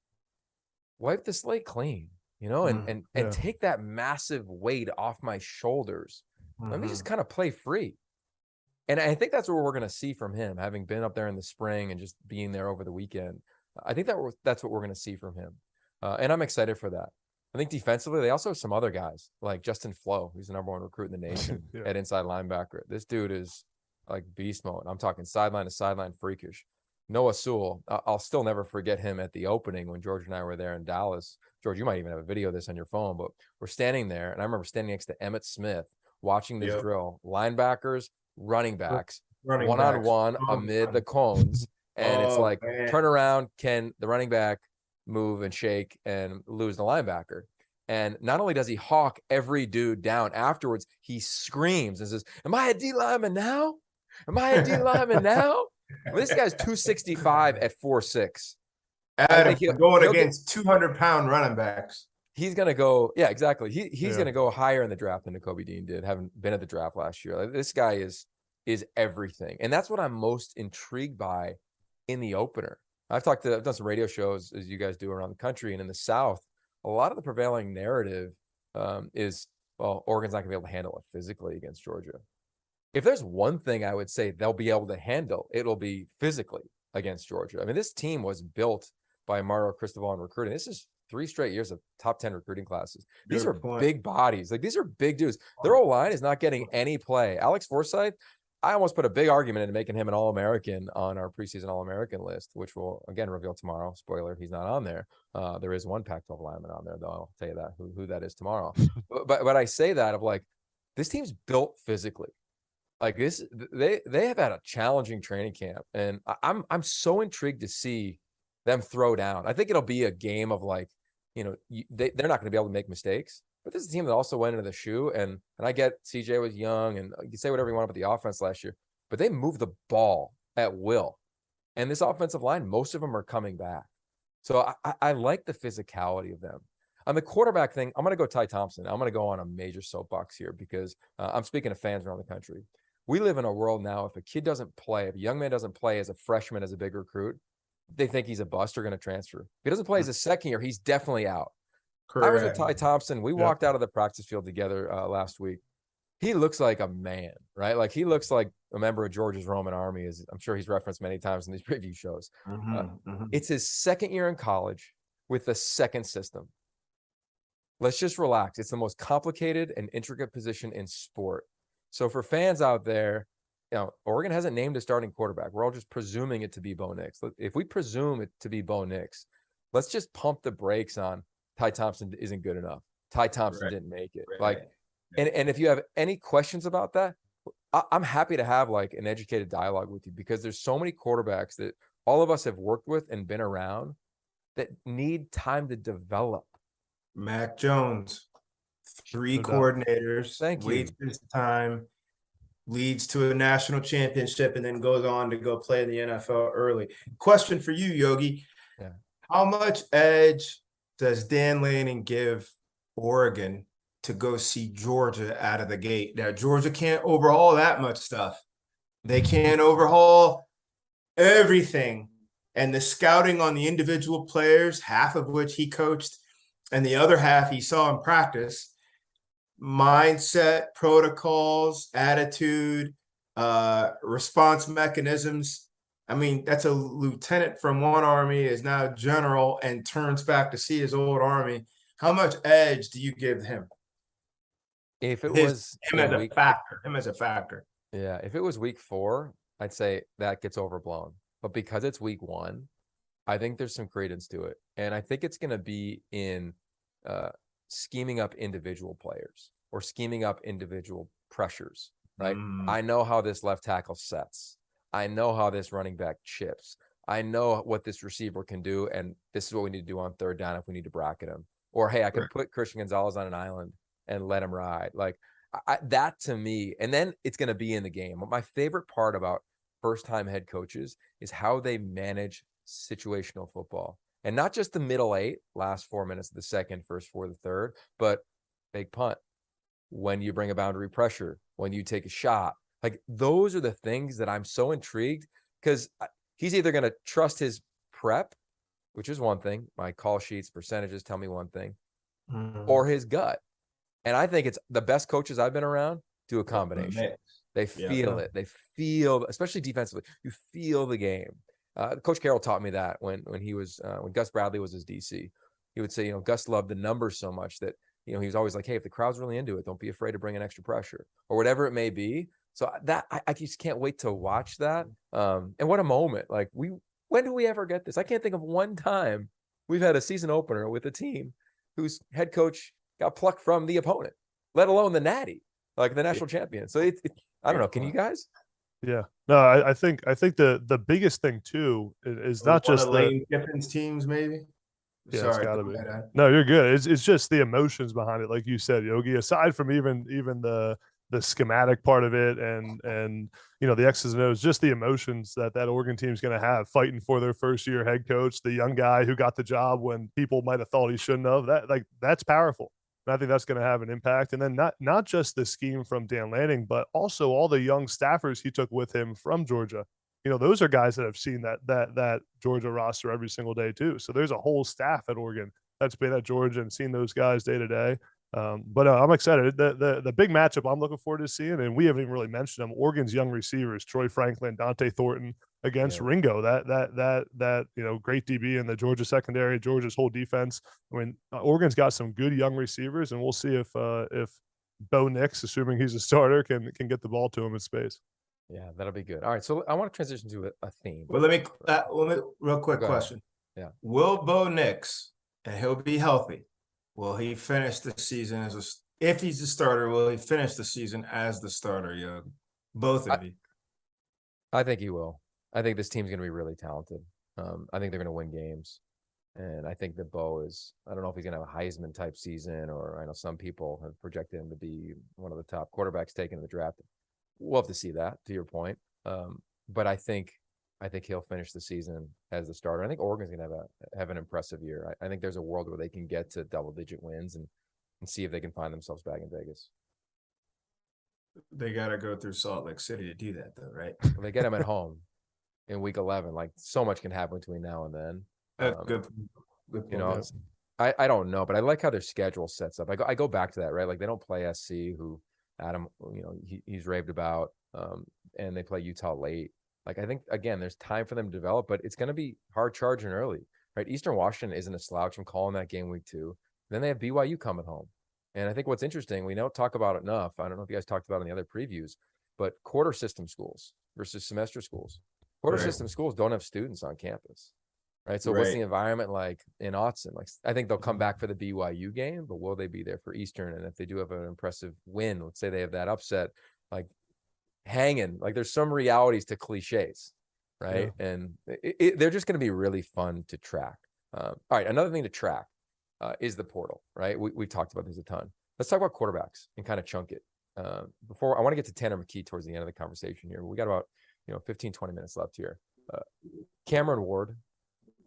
wipe the slate clean, and take that massive weight off my shoulders. Let me just kind of play free. And I think that's what we're going to see from him, having been up there in the spring and just being there over the weekend. I think that's what we're going to see from him. And I'm excited for that. I think defensively, they also have some other guys like Justin Flo, who's the #1 recruit in the nation at inside linebacker. This dude is like beast mode. I'm talking sideline to sideline freakish. Noah Sewell, I'll still never forget him at the opening when George and I were there in Dallas. George, you might even have a video of this on your phone, but we're standing there, and I remember standing next to Emmitt Smith watching this drill. Linebackers, running backs, one-on-one amid the cones. And it's like, turn around, can the running back move and shake and lose the linebacker? And not only does he hawk every dude down, afterwards he screams and says, am I a D lineman now? Am I a D lineman now? Well, this guy's 265 at 4'6". Adam, going against 200-pound running backs. He's going to go, yeah, exactly. He's going to go higher in the draft than Nakobe Dean did, having been at the draft last year. Like, this guy is everything. And that's what I'm most intrigued by in the opener. I've done some radio shows, as you guys do, around the country, and in the South, a lot of the prevailing narrative is, well, Oregon's not going to be able to handle it physically against Georgia. If there's one thing I would say they'll be able to handle, it'll be physically against Georgia. I mean, this team was built by Mario Cristobal in recruiting. This is 3 straight years of top 10 recruiting classes. These are big bodies. Like, these are big dudes. Their O-line is not getting any play. Alex Forsythe, I almost put a big argument into making him an All-American on our preseason All-American list, which will, again, reveal tomorrow. Spoiler, he's not on there. There is one Pac-12 lineman on there, though. I'll tell you that, who that is tomorrow. but I say that of, like, this team's built physically. Like, this, they have had a challenging training camp, and I'm so intrigued to see them throw down. I think it'll be a game of, like, you know, they're not going to be able to make mistakes. But this is a team that also went into the shoe, and I get CJ was young, and you can say whatever you want about the offense last year, but they moved the ball at will. And this offensive line, most of them are coming back. So I like the physicality of them. On the quarterback thing, I'm going to go Ty Thompson. I'm going to go on a major soapbox here because I'm speaking to fans around the country. We live in a world now, if a kid doesn't play, if a young man doesn't play as a freshman, as a big recruit, they think he's a bust or going to transfer. If he doesn't play as a second year, he's definitely out. Correct. I was with Ty Thompson. We walked out of the practice field together last week. He looks like a man, right? Like, he looks like a member of Georgia's Roman Army, as I'm sure he's referenced many times in these preview shows. It's his second year in college with the second system. Let's just relax. It's the most complicated and intricate position in sport. So for fans out there, you know, Oregon hasn't named a starting quarterback. We're all just presuming it to be Bo Nix. If we presume it to be Bo Nix, let's just pump the brakes on Ty Thompson isn't good enough. Ty Thompson didn't make it. Like, and if you have any questions about that, I'm happy to have, like, an educated dialogue with you, because there's so many quarterbacks that all of us have worked with and been around that need time to develop. Mac Jones, 3 coordinators, waits his time, leads to a national championship, and then goes on to go play in the NFL early. Question for you, Yogi. Yeah. How much edge does Dan Lanning give Oregon to go see Georgia out of the gate? Now, Georgia can't overhaul that much stuff. They can't overhaul everything. And the scouting on the individual players, half of which he coached, and the other half he saw in practice, mindset, protocols, attitude, response mechanisms. I mean, that's a lieutenant from one army is now general and turns back to see his old army. How much edge do you give him? If it was him as a factor. Yeah, if it was week 4, I'd say that gets overblown. But because it's week 1, I think there's some credence to it. And I think it's going to be in scheming up individual players or scheming up individual pressures, right? I know how this left tackle sets. I know how this running back chips. I know what this receiver can do, and this is what we need to do on third down if we need to bracket him. Or, hey, I could put Christian Gonzalez on an island and let him ride. Like, that to me, and then it's going to be in the game. My favorite part about first-time head coaches is how they manage situational football. And not just the middle 8, last 4 minutes of the second, first 4 of the third, but fake punt, when you bring a boundary pressure, when you take a shot. Like, those are the things that I'm so intrigued, because he's either going to trust his prep, which is one thing, my call sheets, percentages tell me one thing, or his gut. And I think it's the best coaches I've been around do a combination. They feel it. They feel, especially defensively, you feel the game. Coach Carroll taught me that when he was when Gus Bradley was his DC. He would say, you know, Gus loved the numbers so much that, you know, he was always like, hey, if the crowd's really into it, don't be afraid to bring in extra pressure or whatever it may be. So that I just can't wait to watch that. And what a moment! Like, when do we ever get this? I can't think of one time we've had a season opener with a team whose head coach got plucked from the opponent, let alone the natty, like the national champion. So I don't know. Can you guys? Yeah. No, I think the biggest thing too is not just the Lane Kiffin's teams, maybe. Yeah, Sorry, it's gotta be. No, you're good. It's just the emotions behind it, like you said, Yogi. Aside from even the schematic part of it and you know, the X's and O's, just the emotions that Oregon team's going to have fighting for their first year head coach, the young guy who got the job when people might have thought he shouldn't have. That's powerful. And I think that's going to have an impact. And then not just the scheme from Dan Lanning, but also all the young staffers he took with him from Georgia. You know, those are guys that have seen that Georgia roster every single day too. So there's a whole staff at Oregon that's been at Georgia and seen those guys day to day. But I'm excited. The big matchup I'm looking forward to seeing, and we haven't even really mentioned them. Oregon's young receivers, Troy Franklin, Dante Thornton against Ringo. That great DB in the Georgia secondary, Georgia's whole defense. I mean, Oregon's got some good young receivers, and we'll see if Bo Nix, assuming he's a starter, can get the ball to him in space. Yeah, that'll be good. All right, so I want to transition to a theme. Well, let me real quick question. Yeah. Will Bo Nix, and he'll be healthy, will he finish the season if he's the starter, will he finish the season as the starter, Yogi? Both of you. I think he will. I think this team's going to be really talented. I think they're going to win games. And I think that Bo is, I don't know if he's going to have a Heisman type season, or I know some people have projected him to be one of the top quarterbacks taken in the draft. We'll have to see that, to your point. But I think he'll finish the season as the starter. I think Oregon's going to have an impressive year. I think there's a world where they can get to double-digit wins and see if they can find themselves back in Vegas. They got to go through Salt Lake City to do that, though, right? Well, they get them at home in week 11. Like, so much can happen between now and then. Good point. You know, I don't know, but I like how their schedule sets up. I go back to that, right? Like, they don't play SC, who Adam, he's raved about, and they play Utah late. Like, I think, again, there's time for them to develop, but it's going to be hard charging early, right? Eastern Washington isn't a slouch. I'm calling that game week 2. Then they have BYU coming home. And I think what's interesting, we don't talk about it enough. I don't know if you guys talked about it in the other previews, but quarter system schools versus semester schools. Quarter system schools don't have students on campus, right? So what's the environment like in Autzen? Like, I think they'll come back for the BYU game, but will they be there for Eastern? And if they do have an impressive win, let's say they have that upset, like, hanging, like, there's some realities to cliches, right? And they're just going to be really fun to track. All right, another thing to track is the portal, right? We've talked about this a ton. Let's talk about quarterbacks and kind of chunk it. Before I want to get to Tanner McKee towards the end of the conversation here. We got about 15, 20 minutes left here. Cameron Ward,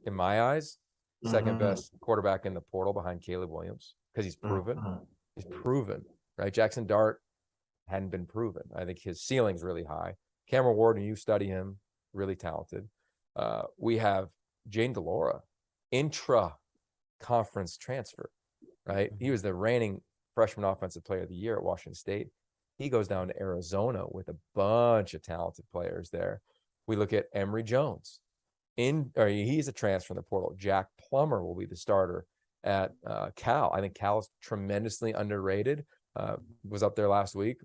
in my eyes, second best quarterback in the portal behind Caleb Williams, because he's proven. He's proven, right? Jackson Dart hadn't been proven. I think his ceiling's really high. Cameron Ward, and you study him, really talented. We have Jane DeLora, intra-conference transfer, right? He was the reigning freshman offensive player of the year at Washington State. He goes down to Arizona with a bunch of talented players there. We look at Emory Jones. He's a transfer in the portal. Jack Plummer will be the starter at Cal. I think Cal is tremendously underrated. Was up there last week.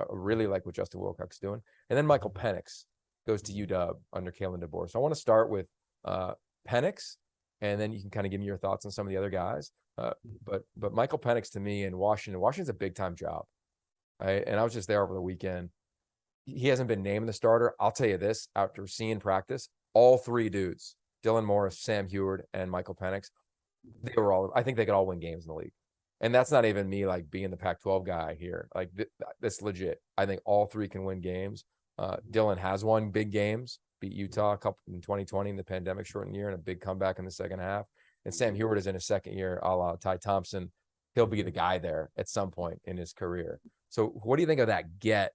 Really like what Justin Wilcox is doing. And then Michael Penix goes to UW under Kalen DeBoer. So I want to start with Penix, and then you can kind of give me your thoughts on some of the other guys. But Michael Penix, to me, in Washington's a big-time job, right? And I was just there over the weekend. He hasn't been named the starter. I'll tell you this, after seeing practice, all three dudes, Dylan Morris, Sam Heward, and Michael Penix, I think they could all win games in the league. And that's not even me, like, being the Pac-12 guy here. Like, that's legit. I think all three can win games. Dylan has won big games, beat Utah a couple in 2020 in the pandemic shortened year, and a big comeback in the second half. And Sam Heward is in his second year, a la Ty Thompson. He'll be the guy there at some point in his career. So what do you think of that get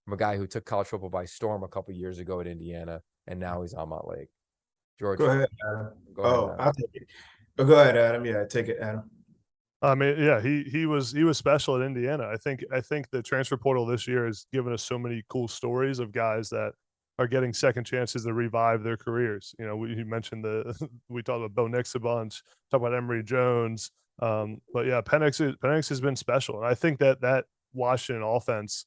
from a guy who took college football by storm a couple years ago at Indiana, and now he's on Montlake? George, go ahead, Adam. I'll take it. Go ahead, Adam. Yeah, take it, Adam. I mean, yeah, he was special at Indiana. I think the transfer portal this year has given us so many cool stories of guys that are getting second chances to revive their careers. You mentioned we talked about Bo Nix a bunch, talk about Emory Jones, but yeah, Penix has been special, and I think that Washington offense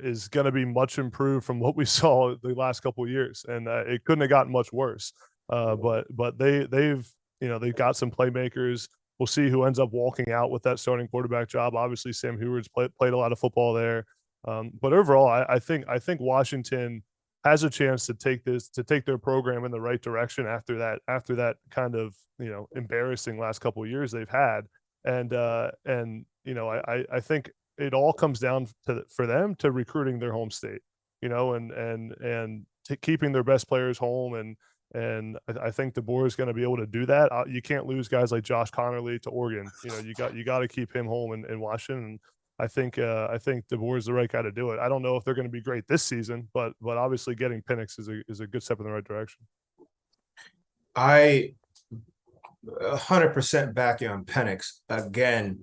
is going to be much improved from what we saw the last couple of years, and it couldn't have gotten much worse. But they've got some playmakers. We'll see who ends up walking out with that starting quarterback job. Obviously, Sam Heward's played a lot of football there, but overall, I think Washington has a chance to take their program in the right direction after that kind of embarrassing last couple of years they've had, and I think it all comes down for them to recruiting their home state, and keeping their best players home. And I think DeBoer is going to be able to do that. You can't lose guys like Josh Connerly to Oregon. You got to keep him home in Washington. And I think DeBoer is the right guy to do it. I don't know if they're going to be great this season, but obviously getting Penix is a good step in the right direction. 100% back you on Penix. Again,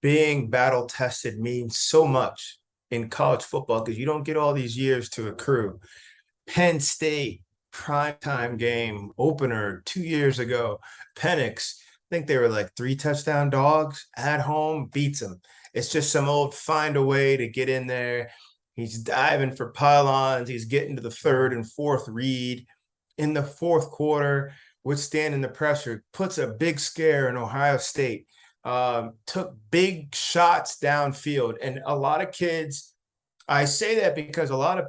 being battle tested means so much in college football because you don't get all these years to accrue. Penn State primetime game opener 2 years ago. Penix, I think they were like 3 touchdown dogs at home, beats them. It's just some old find a way to get in there. He's diving for pylons. He's getting to the third and fourth read in the fourth quarter, withstanding the pressure, puts a big scare in Ohio State. Took big shots downfield. And a lot of kids, I say that because a lot of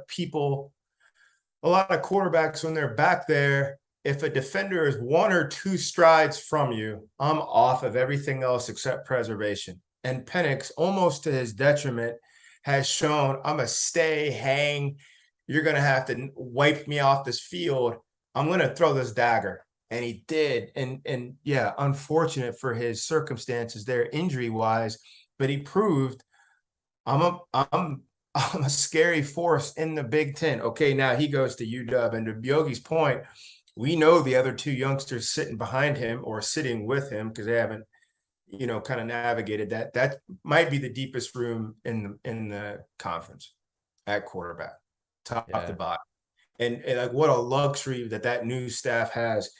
quarterbacks, when they're back there, if a defender is 1 or 2 strides from you, I'm off of everything else except preservation. And Penix, almost to his detriment, has shown I'm a stay, hang. You're going to have to wipe me off this field. I'm going to throw this dagger. And he did. And yeah, unfortunate for his circumstances there injury-wise, but he proved I'm a scary force in the Big Ten. Okay, now he goes to UW. And to Yogi's point, we know the other 2 youngsters sitting behind him or sitting with him because they haven't, kind of navigated that. That might be the deepest room in the conference at quarterback, top to bottom. And like what a luxury that new staff has.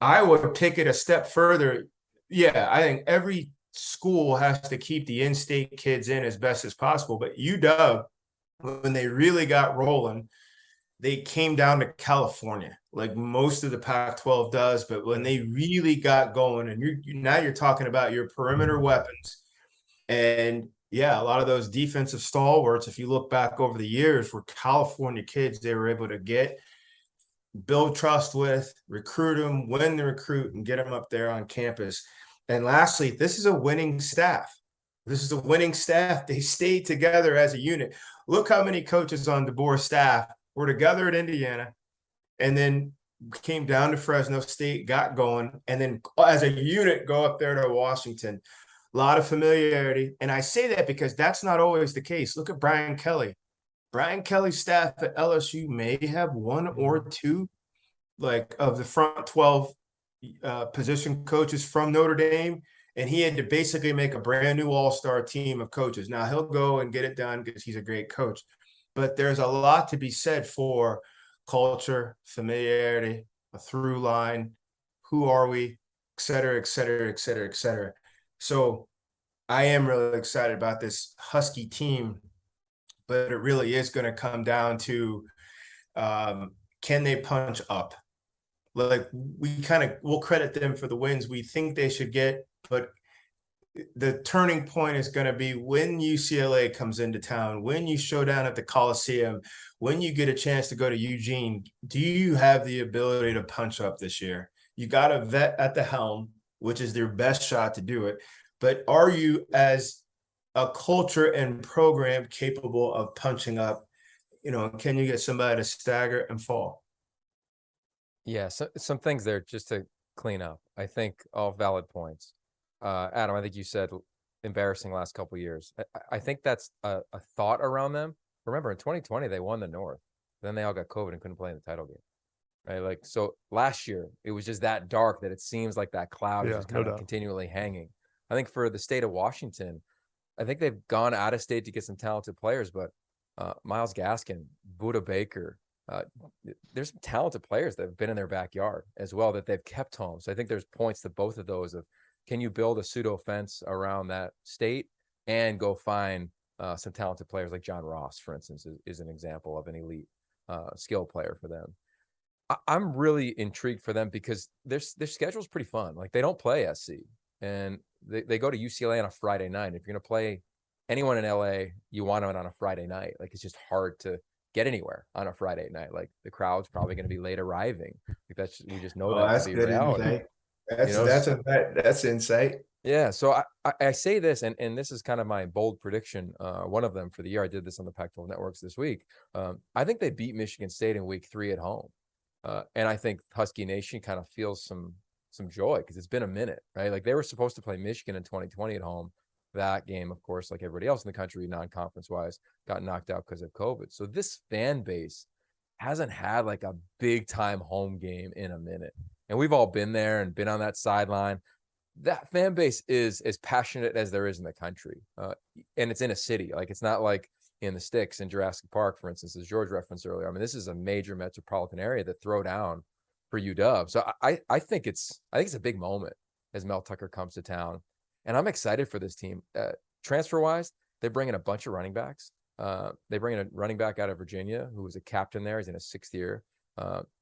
I would take it a step further. Yeah, I think every school has to keep the in-state kids in as best as possible. But UW, when they really got rolling, they came down to California, like most of the Pac-12 does. But when they really got going, and now you're talking about your perimeter weapons, and yeah, a lot of those defensive stalwarts, if you look back over the years, were California kids they were able to build trust with, recruit them, win the recruit, and get them up there on campus. And lastly, this is a winning staff. They stayed together as a unit. Look how many coaches on DeBoer's staff were together at Indiana and then came down to Fresno State, got going, and then as a unit go up there to Washington. A lot of familiarity. And I say that because that's not always the case. Look at Brian Kelly. Brian Kelly's staff at LSU may have 1 or 2 like of the front 12 position coaches from Notre Dame, and he had to basically make a brand new all-star team of coaches. Now he'll go and get it done because he's a great coach, but there's a lot to be said for culture, familiarity, a through line, who are we, et cetera, et cetera, et cetera, et cetera. So I am really excited about this Husky team. But it really is going to come down to can they punch up? Like we'll credit them for the wins we think they should get, but the turning point is going to be when UCLA comes into town, when you show down at the Coliseum, when you get a chance to go to Eugene. Do you have the ability to punch up this year? You got a vet at the helm, which is their best shot to do it. But are you as a culture and program capable of punching up? Can you get somebody to stagger and fall? Yeah, so some things there just to clean up. I think all valid points. Adam, I think you said embarrassing last couple of years. I think that's a thought around them. Remember, in 2020, they won the North. Then they all got COVID and couldn't play in the title game. Right? Like, so last year, it was just that dark that it seems like that cloud is just kind of continually hanging. I think for the state of Washington, I think they've gone out of state to get some talented players, but Myles Gaskin, Budda Baker, there's some talented players that have been in their backyard as well that they've kept home. So I think there's points to both of those of can you build a pseudo fence around that state and go find some talented players like John Ross, for instance, is an example of an elite skill player for them. I'm really intrigued for them because their schedule is pretty fun. Like they don't play SC and they go to UCLA on a Friday night. If you're going to play anyone in LA, you want it on a Friday night. Like it's just hard to get anywhere on a Friday night. Like the crowd's probably going to be late arriving. Like we just know that to be reality. That's insight. Yeah. So I say this, and this is kind of my bold prediction. One of them for the year. I did this on the Pac-12 networks this week. I think they beat Michigan State in week 3 at home. And I think Husky Nation kind of feels some joy because it's been a minute, right? Like they were supposed to play Michigan in 2020 at home. That game, of course, like everybody else in the country, non-conference wise, got knocked out because of COVID. So this fan base hasn't had like a big time home game in a minute. and we've all been there and been on that sideline. That fan base is as passionate as there is in the country. And it's in a city. Like, it's not like in the sticks in Jurassic Park, for instance, as George referenced earlier. I mean, this is a major metropolitan area that throw down for UW. So I think it's a big moment as Mel Tucker comes to town. And I'm excited for this team. Transfer-wise, they bring in a bunch of running backs. They bring in a running back out of Virginia who was a captain there. He's in his 6th year.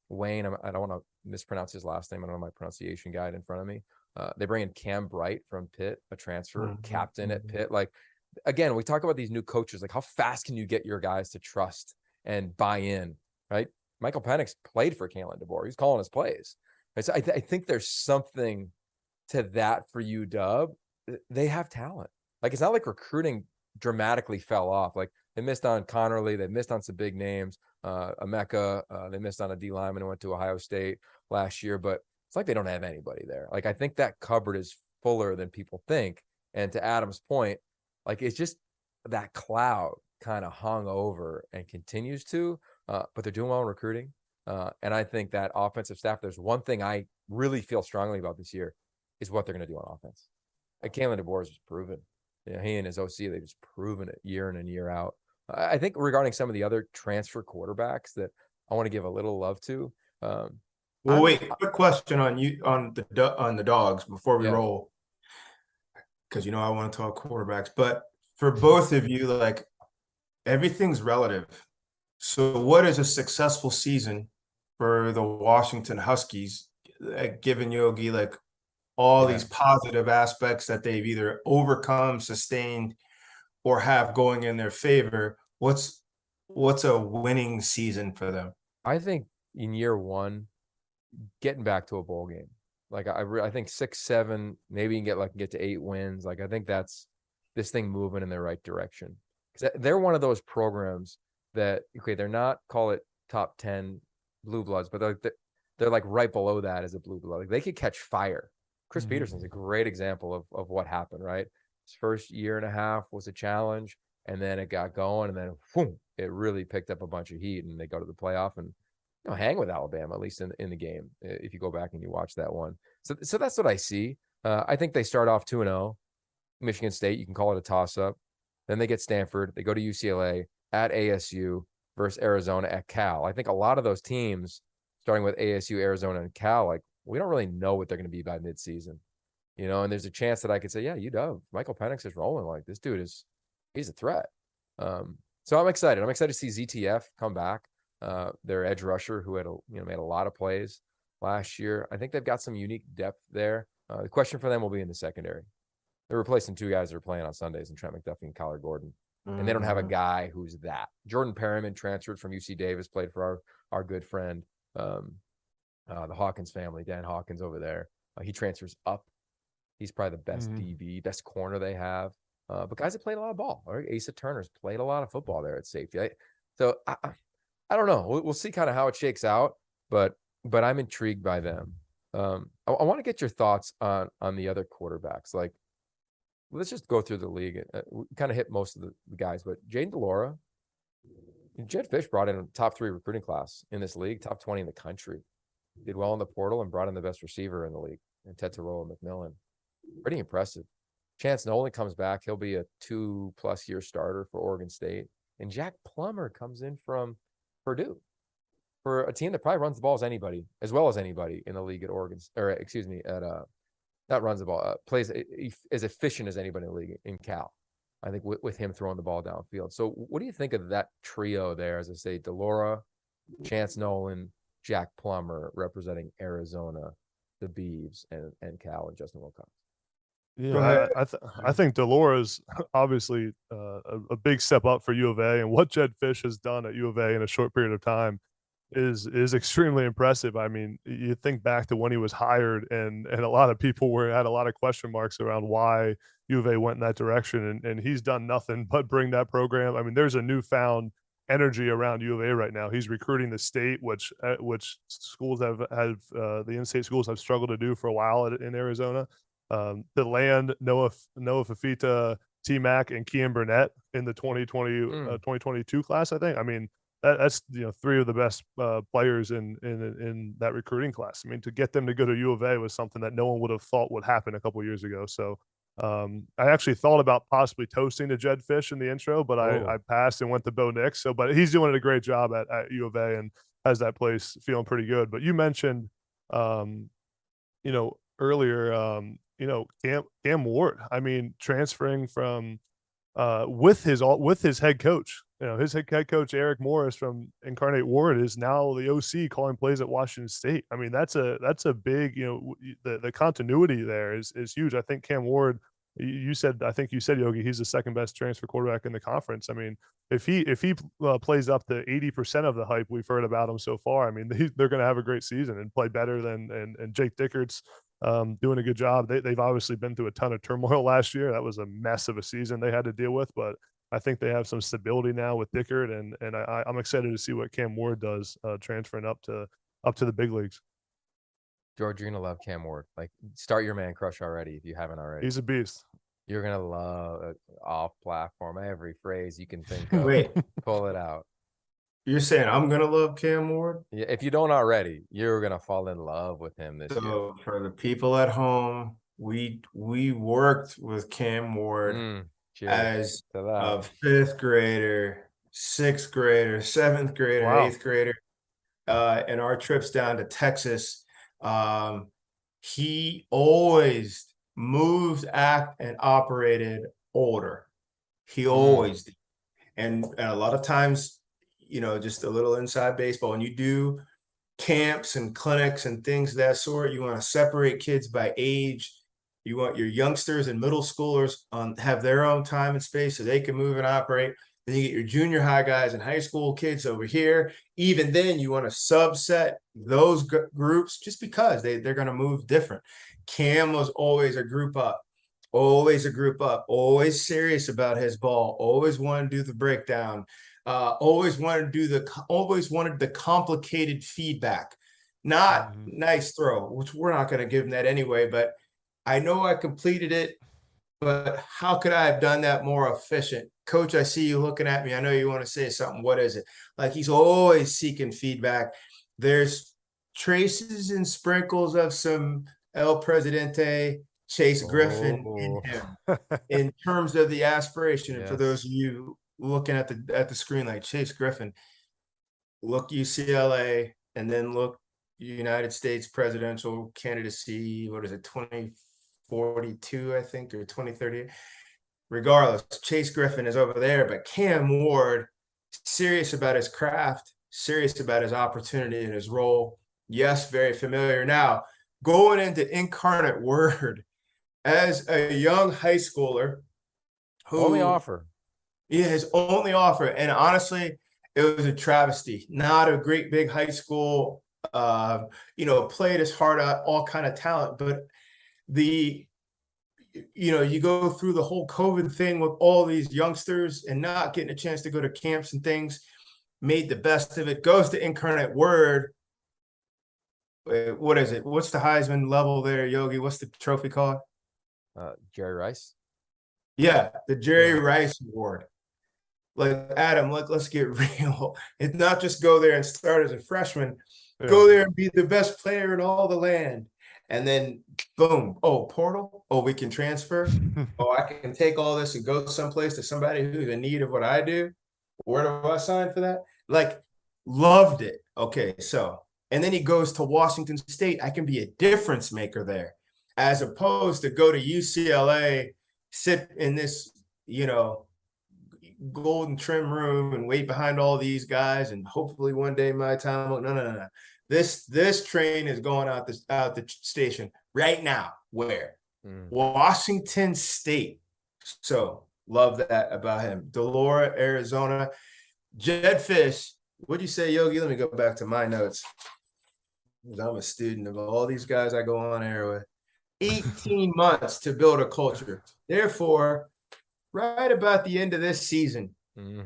Wayne, I don't want to mispronounce his last name. I don't have my pronunciation guide in front of me. They bring in Cam Bright from Pitt, a transfer captain at Pitt. Like, again, we talk about these new coaches, like how fast can you get your guys to trust and buy in, right? Michael Penix played for Kalen DeBoer. He's calling his plays. Right? So I think there's something to that for UW. They have talent. Like, it's not like recruiting dramatically fell off. Like, they missed on Connerly. They missed on some big names. Emeka, they missed on a D lineman who went to Ohio State last year, but it's like they don't have anybody there. Like, I think that cupboard is fuller than people think. And to Adam's point, like, it's just that cloud kind of hung over and continues to, but they're doing well in recruiting. And I think that offensive staff, there's one thing I really feel strongly about this year is what they're going to do on offense. Like, Kalen DeBoer has just proven. You know, he and his OC, they've just proven it year in and year out. I think regarding some of the other transfer quarterbacks that I want to give a little love to. Wait, quick question on the Dogs before we roll, because I want to talk quarterbacks. But for both of you, like, everything's relative. So, what is a successful season for the Washington Huskies, given Yogi, like, all these positive aspects that they've either overcome, sustained, or have going in their favor? What's a winning season for them? I think in year one, getting back to a bowl game. Like, I think 6, 7, maybe you can get to 8 wins. Like, I think that's this thing moving in the right direction. Because they're one of those programs that, okay, they're not, call it top 10 blue bloods, but they're like right below that as a blue blood. Like, they could catch fire. Chris Peterson's a great example of what happened, right? His first year and a half was a challenge, and then it got going, and then boom, it really picked up a bunch of heat, and they go to the playoff and hang with Alabama, at least in the game, if you go back and you watch that one. So that's what I see. I think they start off 2-0. Michigan State, you can call it a toss-up. Then they get Stanford. They go to UCLA, at ASU, versus Arizona at Cal. I think a lot of those teams, starting with ASU, Arizona, and Cal, like, we don't really know what they're going to be by midseason, and there's a chance that I could say, yeah, UW, Michael Penix is rolling. Like, this dude he's a threat. So I'm excited. I'm excited to see ZTF come back. Their edge rusher who had made a lot of plays last year. I think they've got some unique depth there. The question for them will be in the secondary. They're replacing 2 guys that are playing on Sundays, and Trent McDuffie and Kyler Gordon. And they don't have a guy who's that. Jordan Perriman transferred from UC Davis, played for our good friend, the Hawkins family, Dan Hawkins over there. He transfers up. He's probably the best DB, best corner they have. But guys that played a lot of ball. Right? Asa Turner's played a lot of football there at safety. I don't know. We'll see kind of how it shakes out, but I'm intrigued by them. I want to get your thoughts on the other quarterbacks. Like, let's just go through the league. We kind of hit most of the guys, but Jaden DeLora, Jed Fish brought in a top 3 recruiting class in this league, top 20 in the country. Did well in the portal and brought in the best receiver in the league, and Tetaroa McMillan. Pretty impressive. Chance Nolan comes back. He'll be a 2+ year starter for Oregon State. And Jack Plummer comes in from Purdue for a team that probably runs the ball as well as anybody in the league at Oregon, or excuse me, not runs the ball, plays as efficient as anybody in the league in Cal. I think with him throwing the ball downfield. So what do you think of that trio there? As I say, DeLora, Chance Nolan, Jack Plummer representing Arizona, the Beavs, and Cal, and Justin Wilcox. Yeah, I think DeLora's obviously a big step up for U of A, and what Jed Fish has done at U of A in a short period of time is extremely impressive. I mean, you think back to when he was hired, and a lot of people had a lot of question marks around why U of A went in that direction, and he's done nothing but bring that program. I mean, there's a newfound energy around U of A right now. He's recruiting the state, which schools have the in-state schools have struggled to do for a while in Arizona. To land Noah Fafita, T-Mac, and Kean Burnett in the 2022 class, I think. I mean, that's three of the best players in that recruiting class. I mean, to get them to go to U of A was something that no one would have thought would happen a couple of years ago. So I actually thought about possibly toasting to Jed Fish in the intro, but I passed and went to Bo Nix. So, but he's doing a great job at U of A and has that place feeling pretty good. But you mentioned, earlier, Cam Ward. I mean, transferring from with his head coach. His head coach Eric Morris from Incarnate Word is now the OC calling plays at Washington State. I mean, that's a big, the continuity there is huge. I think Cam Ward, I think you said, Yogi, he's the second best transfer quarterback in the conference. I mean, if he plays up to 80% of the hype we've heard about him so far, I mean, they're going to have a great season and play better than and Jake Dickert's doing a good job. They've obviously been through a ton of turmoil last year. That was a mess of a season they had to deal with, but I think they have some stability now with Dickert, and I'm excited to see what Cam Ward does transferring up to the big leagues. George, you're gonna love Cam Ward. Like, start your man crush already if you haven't already. He's a beast. You're gonna love off platform, every phrase you can think of. Wait, pull it out. You're saying I'm gonna love Cam Ward? Yeah, if you don't already, you're gonna fall in love with him this year. So for the people at home, we worked with Cam Ward as a fifth grader, sixth grader, seventh grader, eighth grader, in our trips down to Texas. He always moved, acted, and operated older. He always did. And a lot of times, just a little inside baseball, when you do camps and clinics and things of that sort, you want to separate kids by age. You want your youngsters and middle schoolers have their own time and space so they can move and operate. Then you get your junior high guys and high school kids over here. Even then, you want to subset those groups just because they're going to move different. Cam was always a group up, always serious about his ball, always wanted to do the breakdown, always wanted the complicated feedback, not nice throw, which we're not going to give him that anyway, but I know I completed it, but how could I have done that more efficient? Coach, I see you looking at me. I know you want to say something. What is it? Like, he's always seeking feedback. There's traces and sprinkles of some El Presidente, Chase Griffin in him in terms of the aspiration. And for those of you looking at the screen, like Chase Griffin, look UCLA and then look United States presidential candidacy. What is it, 2042, I think, or 2030? Regardless, Chase Griffin is over there, but Cam Ward, serious about his craft, serious about his opportunity and his role. Yes, very familiar. Now, going into Incarnate Word as a young high schooler who only offer. Yeah, his only offer. And honestly, it was a travesty. Not a great big high school, played his heart out, all kind of talent. But you go through the whole COVID thing with all these youngsters and not getting a chance to go to camps and things, made the best of it, goes to Incarnate Word. What is it? What's the Heisman level there, Yogi? What's the trophy called? Jerry Rice. Yeah, the Jerry Rice Award. Like, Adam, let's get real. It's not just go there and start as a freshman. Yeah. Go there and be the best player in all the land. And then, boom, portal. We can transfer. I can take all this and go someplace to somebody who's in need of what I do. Where do I sign for that? Like, loved it. Okay, so, and then he goes to Washington State. I can be a difference maker there, as opposed to go to UCLA, sit in this, golden trim room and wait behind all these guys and hopefully one day my time. No. This train is going out the station right now. Where? Washington State. So love that about him. Delora, Arizona. Jed Fish. What'd you say, Yogi? Let me go back to my notes. I'm a student of all these guys I go on air with. 18 months to build a culture. Therefore, right about the end of this season,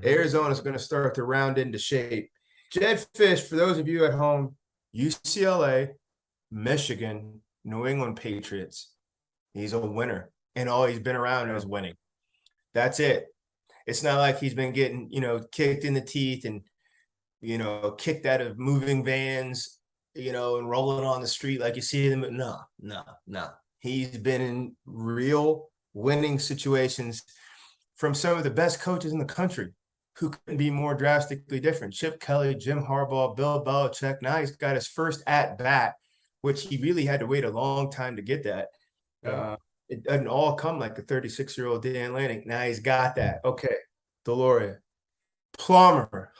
Arizona is going to start to round into shape. Jed Fish, for those of you at home, UCLA, Michigan, New England Patriots. He's a winner, and all he's been around is winning. That's it. It's not like he's been getting, kicked in the teeth and kicked out of moving vans, and rolling on the street like you see them. No. He's been in real winning situations from some of the best coaches in the country who couldn't be more drastically different. Chip Kelly, Jim Harbaugh, Bill Belichick. Now he's got his first at-bat, which he really had to wait a long time to get that. Yeah. It doesn't all come like a 36-year-old Dan Lanning. Now he's got that. Okay, Deloria. Plummer.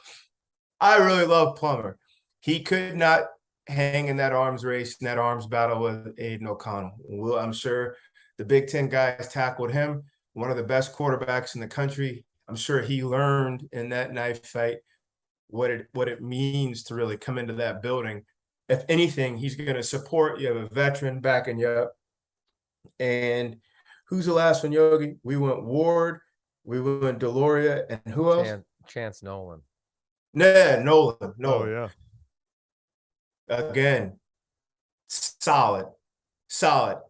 I really love Plummer. He could not hang in that arms race, in that arms battle with Aiden O'Connell. Well, I'm sure the Big Ten guys tackled him, one of the best quarterbacks in the country. I'm sure he learned in that knife fight what it means to really come into that building. If anything, he's going to support. You have a veteran backing you up. And who's the last one, Yogi? We went Ward, we went Deloria, and who else? Chance Nolan. Nah, Nolan. Oh, yeah. Again, solid.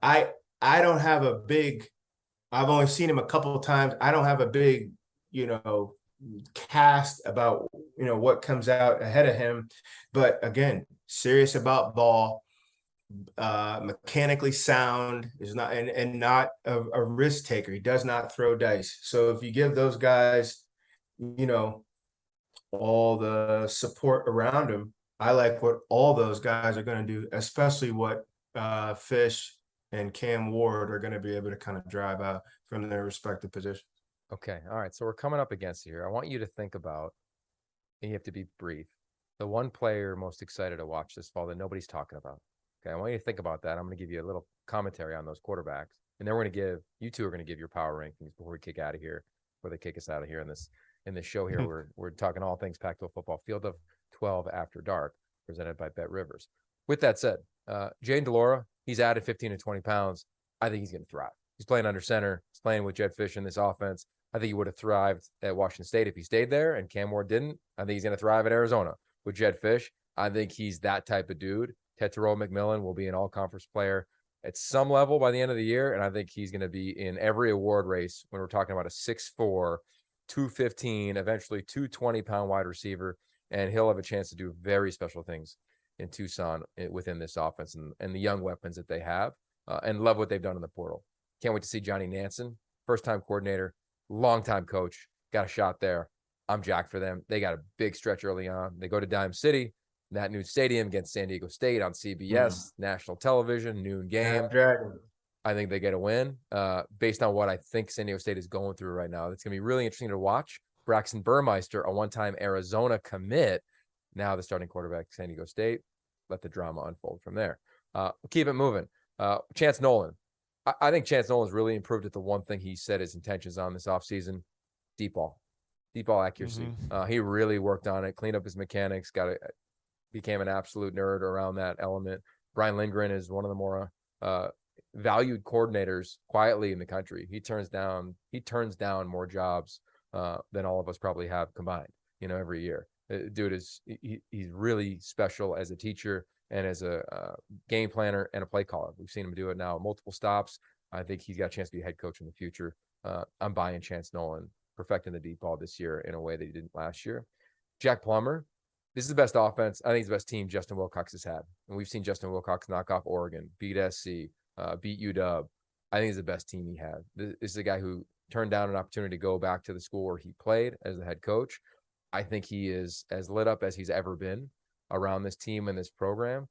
I don't have a big, I've only seen him a couple of times. I don't have a big, cast about, what comes out ahead of him. But again, serious about ball, mechanically sound, is not and not a risk taker. He does not throw dice. So if you give those guys, all the support around him, I like what all those guys are going to do, especially what Fish and Cam Ward are going to be able to kind of drive out from their respective positions. Okay. All right. So we're coming up against here. I want you to think about, and you have to be brief, the one player you're most excited to watch this fall that nobody's talking about. Okay. I want you to think about that. I'm going to give you a little commentary on those quarterbacks. And then you two are going to give your power rankings before we kick out of here, before they kick us out of here in this show here. We're talking all things Pac-12 football, Field of 12 After Dark, presented by BetRivers. With that said, Jaden Delora, he's added 15 to 20 pounds. I think he's going to thrive. He's playing under center. He's playing with Jedd Fisch in this offense. I think he would have thrived at Washington State if he stayed there, and Cam Ward didn't. I think he's going to thrive at Arizona with Jedd Fisch. I think he's that type of dude. Tetairoa McMillan will be an all-conference player at some level by the end of the year, and I think he's going to be in every award race when we're talking about a 6'4", 215, eventually 220-pound wide receiver, and he'll have a chance to do very special things in Tucson within this offense and the young weapons that they have, and love what they've done in the portal. Can't wait to see Johnny Nansen, first-time coordinator, long-time coach, got a shot there. I'm jacked for them. They got a big stretch early on. They go to Dime City, that new stadium against San Diego State on CBS, national television, noon game. I think they get a win based on what I think San Diego State is going through right now. It's going to be really interesting to watch. Braxton Burmeister, a one-time Arizona commit, now the starting quarterback, San Diego State. Let the drama unfold from there. Keep it moving. Chance Nolan. I think Chance Nolan's really improved at the one thing he said his intentions on this offseason, deep ball accuracy. He really worked on it, cleaned up his mechanics, became an absolute nerd around that element. Brian Lindgren is one of the more valued coordinators quietly in the country. He turns down more jobs than all of us probably have combined, every year. Dude he's really special as a teacher and as a game planner and a play caller. We've seen him do it now at multiple stops. I think he's got a chance to be a head coach in the future. I'm buying Chance Nolan, perfecting the deep ball this year in a way that he didn't last year. Jack Plummer, this is the best offense. I think it's the best team Justin Wilcox has had. And we've seen Justin Wilcox knock off Oregon, beat SC, beat UW. I think it's the best team he had. This is a guy who turned down an opportunity to go back to the school where he played as the head coach. I think he is as lit up as he's ever been around this team and this program.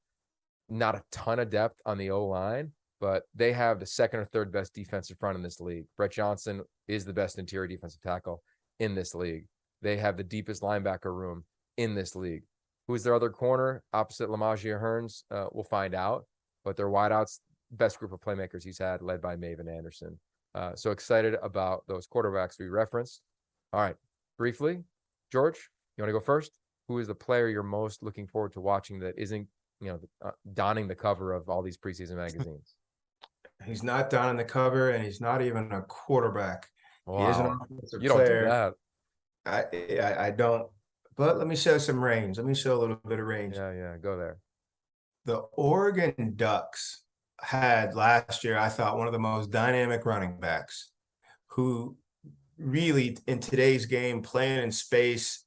Not a ton of depth on the O-line, but they have the second or third best defensive front in this league. Brett Johnson is the best interior defensive tackle in this league. They have the deepest linebacker room in this league. Who's their other corner opposite Lamaggia Hearns? We'll find out. But their wideouts, best group of playmakers he's had, led by Maven Anderson. So excited about those quarterbacks we referenced. All right, briefly, George, you want to go first? Who is the player you're most looking forward to watching that isn't, donning the cover of all these preseason magazines? He's not donning the cover, and he's not even a quarterback. Wow. He is an offensive You don't player. do that. I don't. But let me show some range. Let me show a little bit of range. Yeah, go there. The Oregon Ducks had last year, I thought, one of the most dynamic running backs who really, in today's game, playing in space,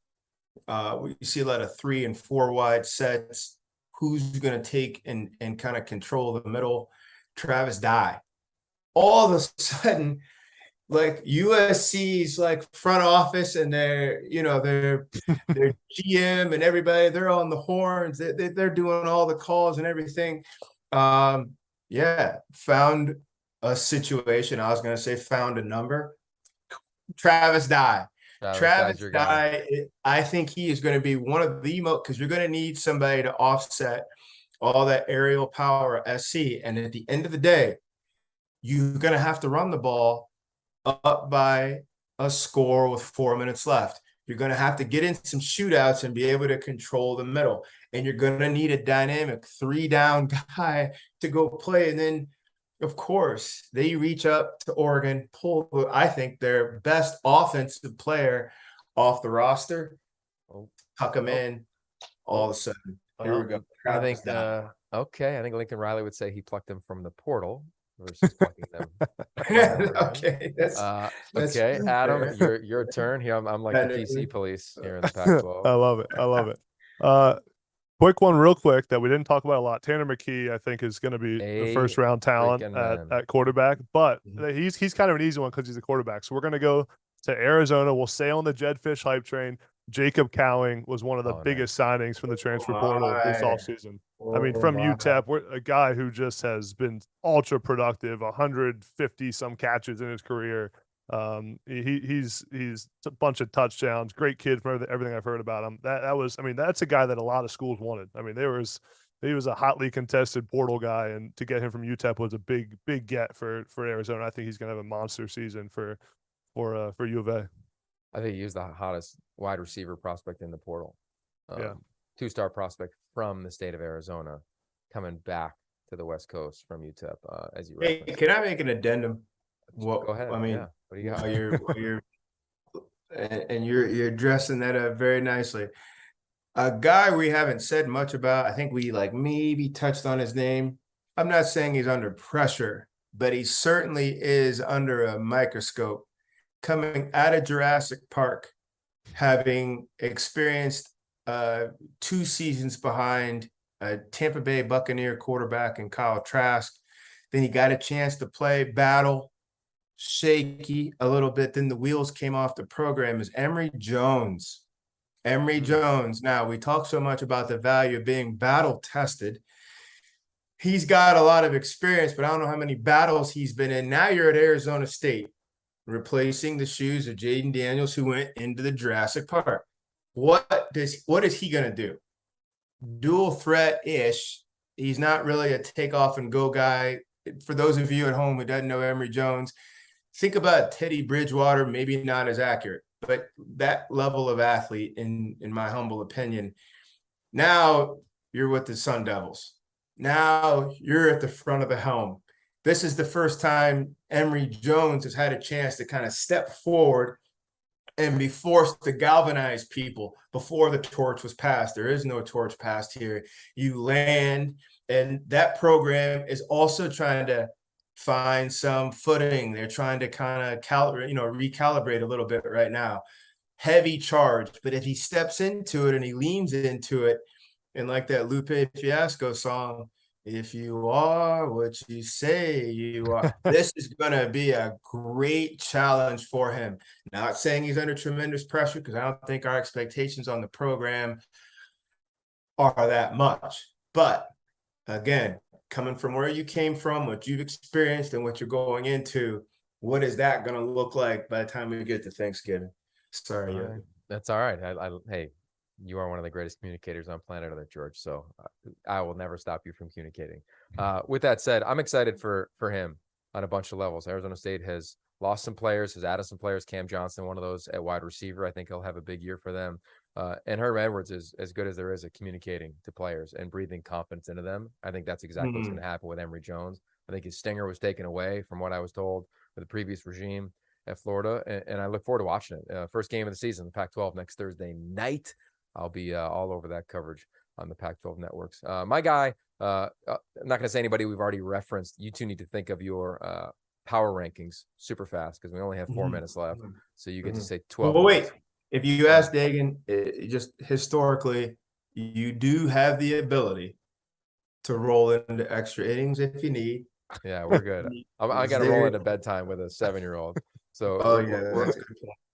We see a lot of 3 and 4 wide sets. Who's going to take and kind of control the middle? Travis Dye. All of a sudden, like USC's like front office and their GM and everybody, they're on the horns. They're doing all the calls and everything. Yeah, found a situation. I was going to say found a number. Travis Dye. Travis your guy. Dye, I think he is going to be one of the most, because you're going to need somebody to offset all that aerial power SC. And at the end of the day, you're going to have to run the ball up by a score with 4 minutes left. You're going to have to get in some shootouts and be able to control the middle. And you're going to need a dynamic 3-down guy to go play. And then, of course, they reach up to Oregon, pull, I think, their best offensive player off the roster, tuck him in, all of a sudden. Here we go. I think, okay, I think Lincoln Riley would say he plucked them from the portal versus plucking them. Okay, that's okay, Adam, your turn here. I'm like the PC police here in the Pac-12. I love it. I love it. Quick one, real quick, that we didn't talk about a lot. Tanner McKee, I think, is going to be the first round talent at quarterback, but he's kind of an easy one because he's a quarterback. So we're going to go to Arizona. We'll stay on the Jedfish hype train. Jacob Cowing was one of the biggest signings from the transfer portal this offseason. I mean, from UTEP, a guy who just has been ultra productive, 150 some catches in his career. He's a bunch of touchdowns. Great kid from everything I've heard about him. That's a guy that a lot of schools wanted. I mean, he was a hotly contested portal guy, and to get him from UTEP was a big get for Arizona. I think he's going to have a monster season for U of A. I think he was the hottest wide receiver prospect in the portal. Yeah. 2-star prospect from the state of Arizona coming back to the West Coast from UTEP, as you referenced. Hey, can I make an addendum? Well, go ahead. I mean, yeah. What do you got? You're addressing that very nicely. A guy we haven't said much about, I think we maybe touched on his name. I'm not saying he's under pressure, but he certainly is under a microscope. Coming out of Jurassic Park, having experienced 2 seasons behind a Tampa Bay Buccaneer quarterback in Kyle Trask, then he got a chance to play battle, shaky a little bit. Then the wheels came off the program. Is Emory Jones. Emory Jones. Now, we talk so much about the value of being battle tested. He's got a lot of experience, but I don't know how many battles he's been in. Now you're at Arizona State, replacing the shoes of Jaden Daniels, who went into the Jurassic Park. What is he going to do? Dual threat-ish. He's not really a take-off and go guy. For those of you at home who doesn't know Emory Jones, think about Teddy Bridgewater, maybe not as accurate, but that level of athlete, in my humble opinion. Now you're with the Sun Devils. Now you're at the front of the helm. This is the first time Emory Jones has had a chance to kind of step forward and be forced to galvanize people before the torch was passed. There is no torch passed here. You land, and that program is also trying to find some footing. They're trying to kind of recalibrate a little bit right now. Heavy charge, but if he steps into it and he leans into it, and like that Lupe Fiasco song, if you are what you say you are, this is going to be a great challenge for him. Not saying he's under tremendous pressure, because I don't think our expectations on the program are that much. But again, coming from where you came from, what you've experienced, and what you're going into, what is that going to look like by the time we get to Thanksgiving? Sorry, Yogi. That's all right. Hey, you are one of the greatest communicators on planet Earth, George. So I will never stop you from communicating. With that said, I'm excited for him on a bunch of levels. Arizona State has lost some players, has added some players. Cam Johnson, one of those at wide receiver. I think he'll have a big year for them. And Herm Edwards is as good as there is at communicating to players and breathing confidence into them. I think that's exactly what's going to happen with Emory Jones. I think his stinger was taken away from what I was told with the previous regime at Florida. And I look forward to watching it. First game of the season, the Pac-12 next Thursday night. I'll be all over that coverage on the Pac-12 networks. My guy, I'm not going to say anybody we've already referenced. You two need to think of your power rankings super fast, because we only have 4 minutes left. So you get to say 12. Well, wait. if you ask Dagan, just historically, you do have the ability to roll into extra innings if you need. Yeah, we're good. I got to roll into bedtime with a 7-year-old. So That's a good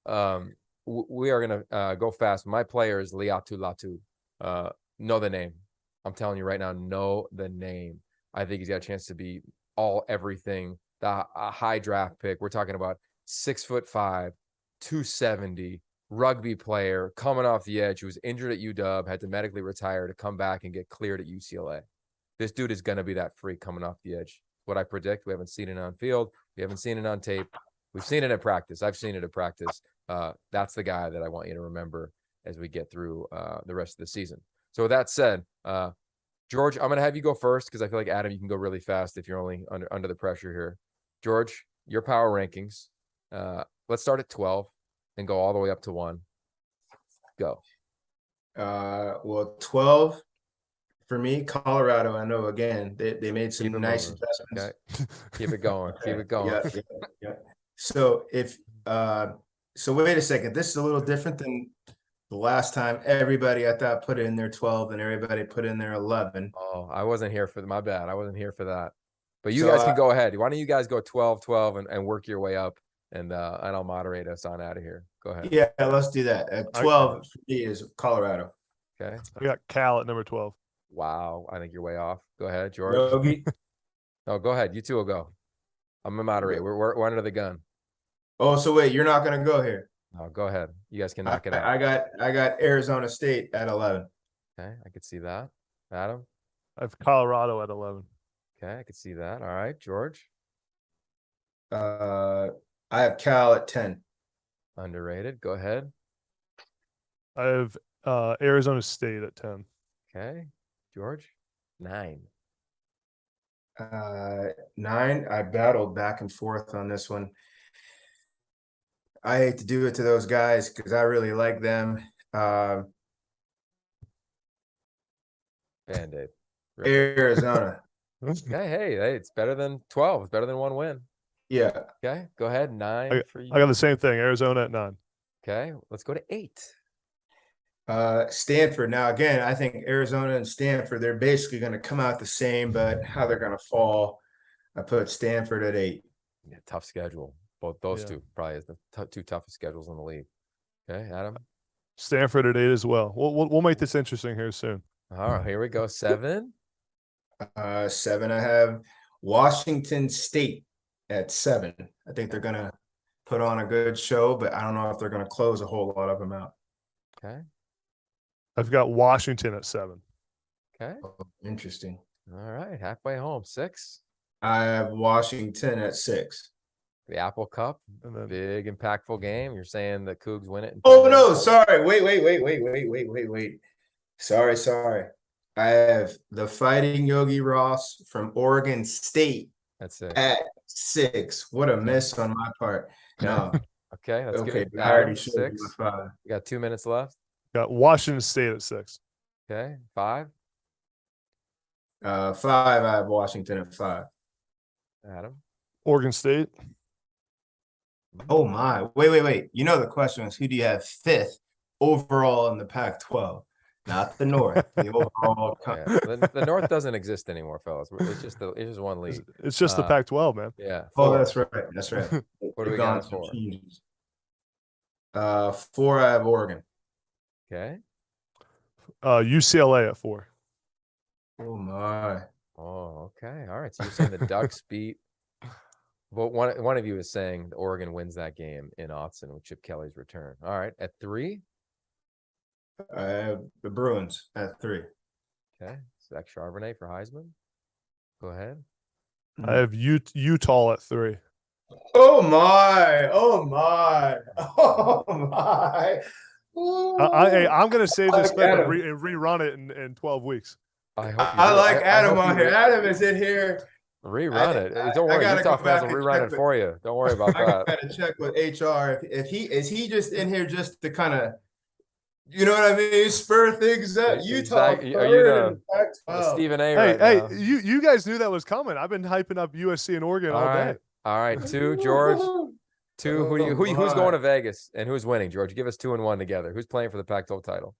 point. We are gonna go fast. My player is Liatu Latu. Know the name. I'm telling you right now, know the name. I think he's got a chance to be everything. A high draft pick. We're talking about 6'5", 270, rugby player coming off the edge who was injured at UW, had to medically retire to come back and get cleared at UCLA. This dude is gonna be that freak coming off the edge. What I predict. We haven't seen it on field. We haven't seen it on tape. We've seen it at practice. I've seen it at practice. That's the guy that I want you to remember as we get through the rest of the season. So with that said, George, I'm going to have you go first because I feel like, Adam, you can go really fast if you're only under the pressure here. George, your power rankings. Let's start at 12 and go all the way up to 1. Go. Well, 12 for me, Colorado. I know, again, they made some nice adjustments. Okay. Keep it going. Keep it going. Yeah. So so wait a second. This is a little different than the last time. Everybody, I thought, put in their 12 and everybody put in their 11. Oh, I wasn't here for my bad. I wasn't here for that. But you guys can go ahead. Why don't you guys go 12, and work your way up, and I'll moderate us on out of here. Go ahead. Yeah, let's do that. At 12 for me is Colorado. Okay. I got Cal at number 12. Wow. I think you're way off. Go ahead, George. Yogi. No, go ahead. You two will go. I'm gonna moderate. We're under the gun. Oh, so wait, you're not gonna go here. No, go ahead. You guys can knock it out. I got Arizona State at 11. Okay, I could see that. Adam? I have Colorado at 11. Okay, I could see that. All right, George? I have Cal at 10. Underrated. Go ahead. I have Arizona State at 10. Okay. George? 9. 9. I battled back and forth on this one. I hate to do it to those guys because I really like them. Band-Aid. Arizona. Hey, it's better than 12. It's better than 1 win. Yeah. Okay, go ahead. 9 for you. I got the same thing. Arizona at 9. Okay, let's go to 8. Stanford. Now, again, I think Arizona and Stanford, they're basically going to come out the same, but how they're going to fall, I put Stanford at 8. Yeah, tough schedule. Both those two probably is the two toughest schedules in the league. Okay, Adam? Stanford at 8 as well. We'll make this interesting here soon. All right, here we go. 7. 7, I have Washington State at 7. I think they're going to put on a good show, but I don't know if they're going to close a whole lot of them out. Okay. I've got Washington at 7. Okay. Oh, interesting. All right, halfway home. 6. I have Washington at 6. The Apple Cup, And then big impactful game. You're saying the Cougs win it? Oh, no, sorry. Wait. Sorry. I have the Fighting Yogi Roth from Oregon State. That's it. At 6. What a miss on my part. No. Okay, that's Okay, good. I already Adam, showed 6. you my 5. We got 2 minutes left. got Washington State at 6. Okay, 5. 5, I have Washington at 5. Adam. Oregon State. Oh my. Wait. You know the question is, who do you have 5th overall in the Pac-12? Not the North. The overall. Yeah, the North doesn't exist anymore, fellas. It's just one league. It's just the Pac-12, man. Yeah. 4. Oh, 4. that's right. That's right. What do we got for? 4, I have Oregon. Okay. UCLA at 4. Oh my. Oh, okay. All right. So you're saying the Ducks beat. Well, one of you is saying the Oregon wins that game in Autzen with Chip Kelly's return. All right. At 3. I have the Bruins at 3. Okay. Zach Charbonnet for Heisman. Go ahead. I have Utah at 3. Oh my. I'm going to save this like clip and rerun it in 12 weeks. I hope I like Adam on here. Adam is in here. Rerun it. Don't worry. Utah fans will rerun it for you. Don't worry about that. I got to check with HR. If he just in here just to kind of, you know what I mean, spur things up. Utah. Are you the Stephen A. right now? You guys knew that was coming. I've been hyping up USC and Oregon all day. All right, 2, George. Two. Oh, Who's my. going to Vegas and who's winning? George, give us 2-1 together. Who's playing for the Pac-12 title?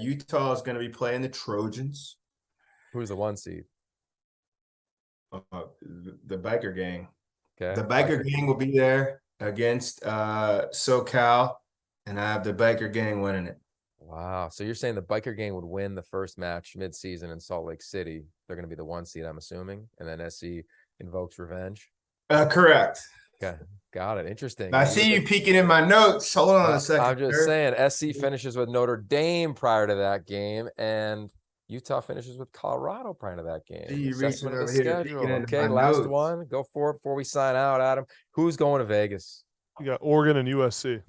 Utah is going to be playing the Trojans. Who's the 1 seed? The biker gang. Okay. The biker gang will be there against SoCal, and I have the biker gang winning it. Wow. So you're saying the biker gang would win the first match mid-season in Salt Lake City. They're going to be the 1 seed, I'm assuming, and then SC invokes revenge. Correct. Okay. Got it. Interesting. I see you peeking in my notes. Hold on a second. I'm just saying SC finishes with Notre Dame prior to that game, and Utah finishes with Colorado prior to that game. You Assessment of the reaching over here, schedule. peeking into Okay, my last notes. one. Go for it before we sign out, Adam. Who's going to Vegas? You got Oregon and USC.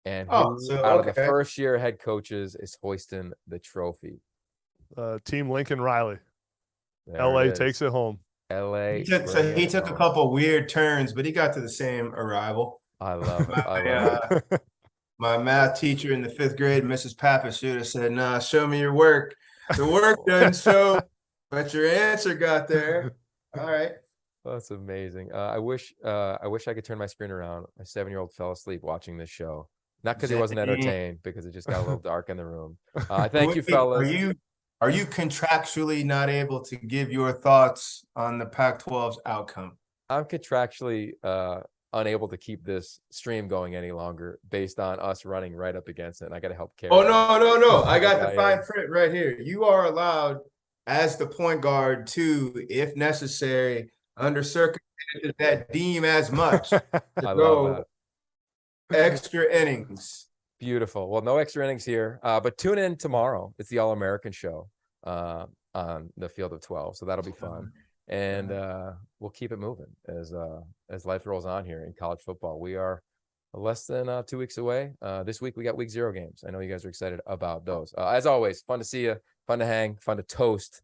And who out of the first year head coaches is hoisting the trophy? Team Lincoln Riley. There LA it is. takes it home. LA. He took a couple weird turns, but he got to the same arrival. I love it. I love it. My math teacher in the 5th grade, Mrs. Pappas, should have said, "Nah, show me your work." The work doesn't show, but your answer got there. All right. That's amazing. I wish I could turn my screen around. My 7-year-old fell asleep watching this show. Not because he wasn't entertained, because it just got a little dark in the room. Thank you, fellas. Are you contractually not able to give your thoughts on the Pac-12's outcome? I'm contractually unable to keep this stream going any longer based on us running right up against it. And I got to help carry. Oh, no. I got the fine print right here. You are allowed, as the point guard, to, if necessary, under circumstances that deem as much, I love that. Extra innings. Beautiful. Well, no extra innings here, but tune in tomorrow. It's the All-American show on the Field of 12, so that'll be fun. And we'll keep it moving as life rolls on here in college football. We are less than 2 weeks away. This week we got week 0 games. I know you guys are excited about those. As always, fun to see you, fun to hang, fun to toast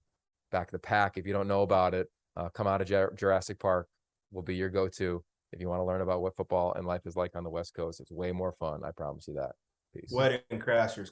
back the pack. If you don't know about it, come out of Jurassic Park. Will be your go-to if you want to learn about what football and life is like on the West Coast. It's way more fun. I promise you that. Peace. Wedding Crashers.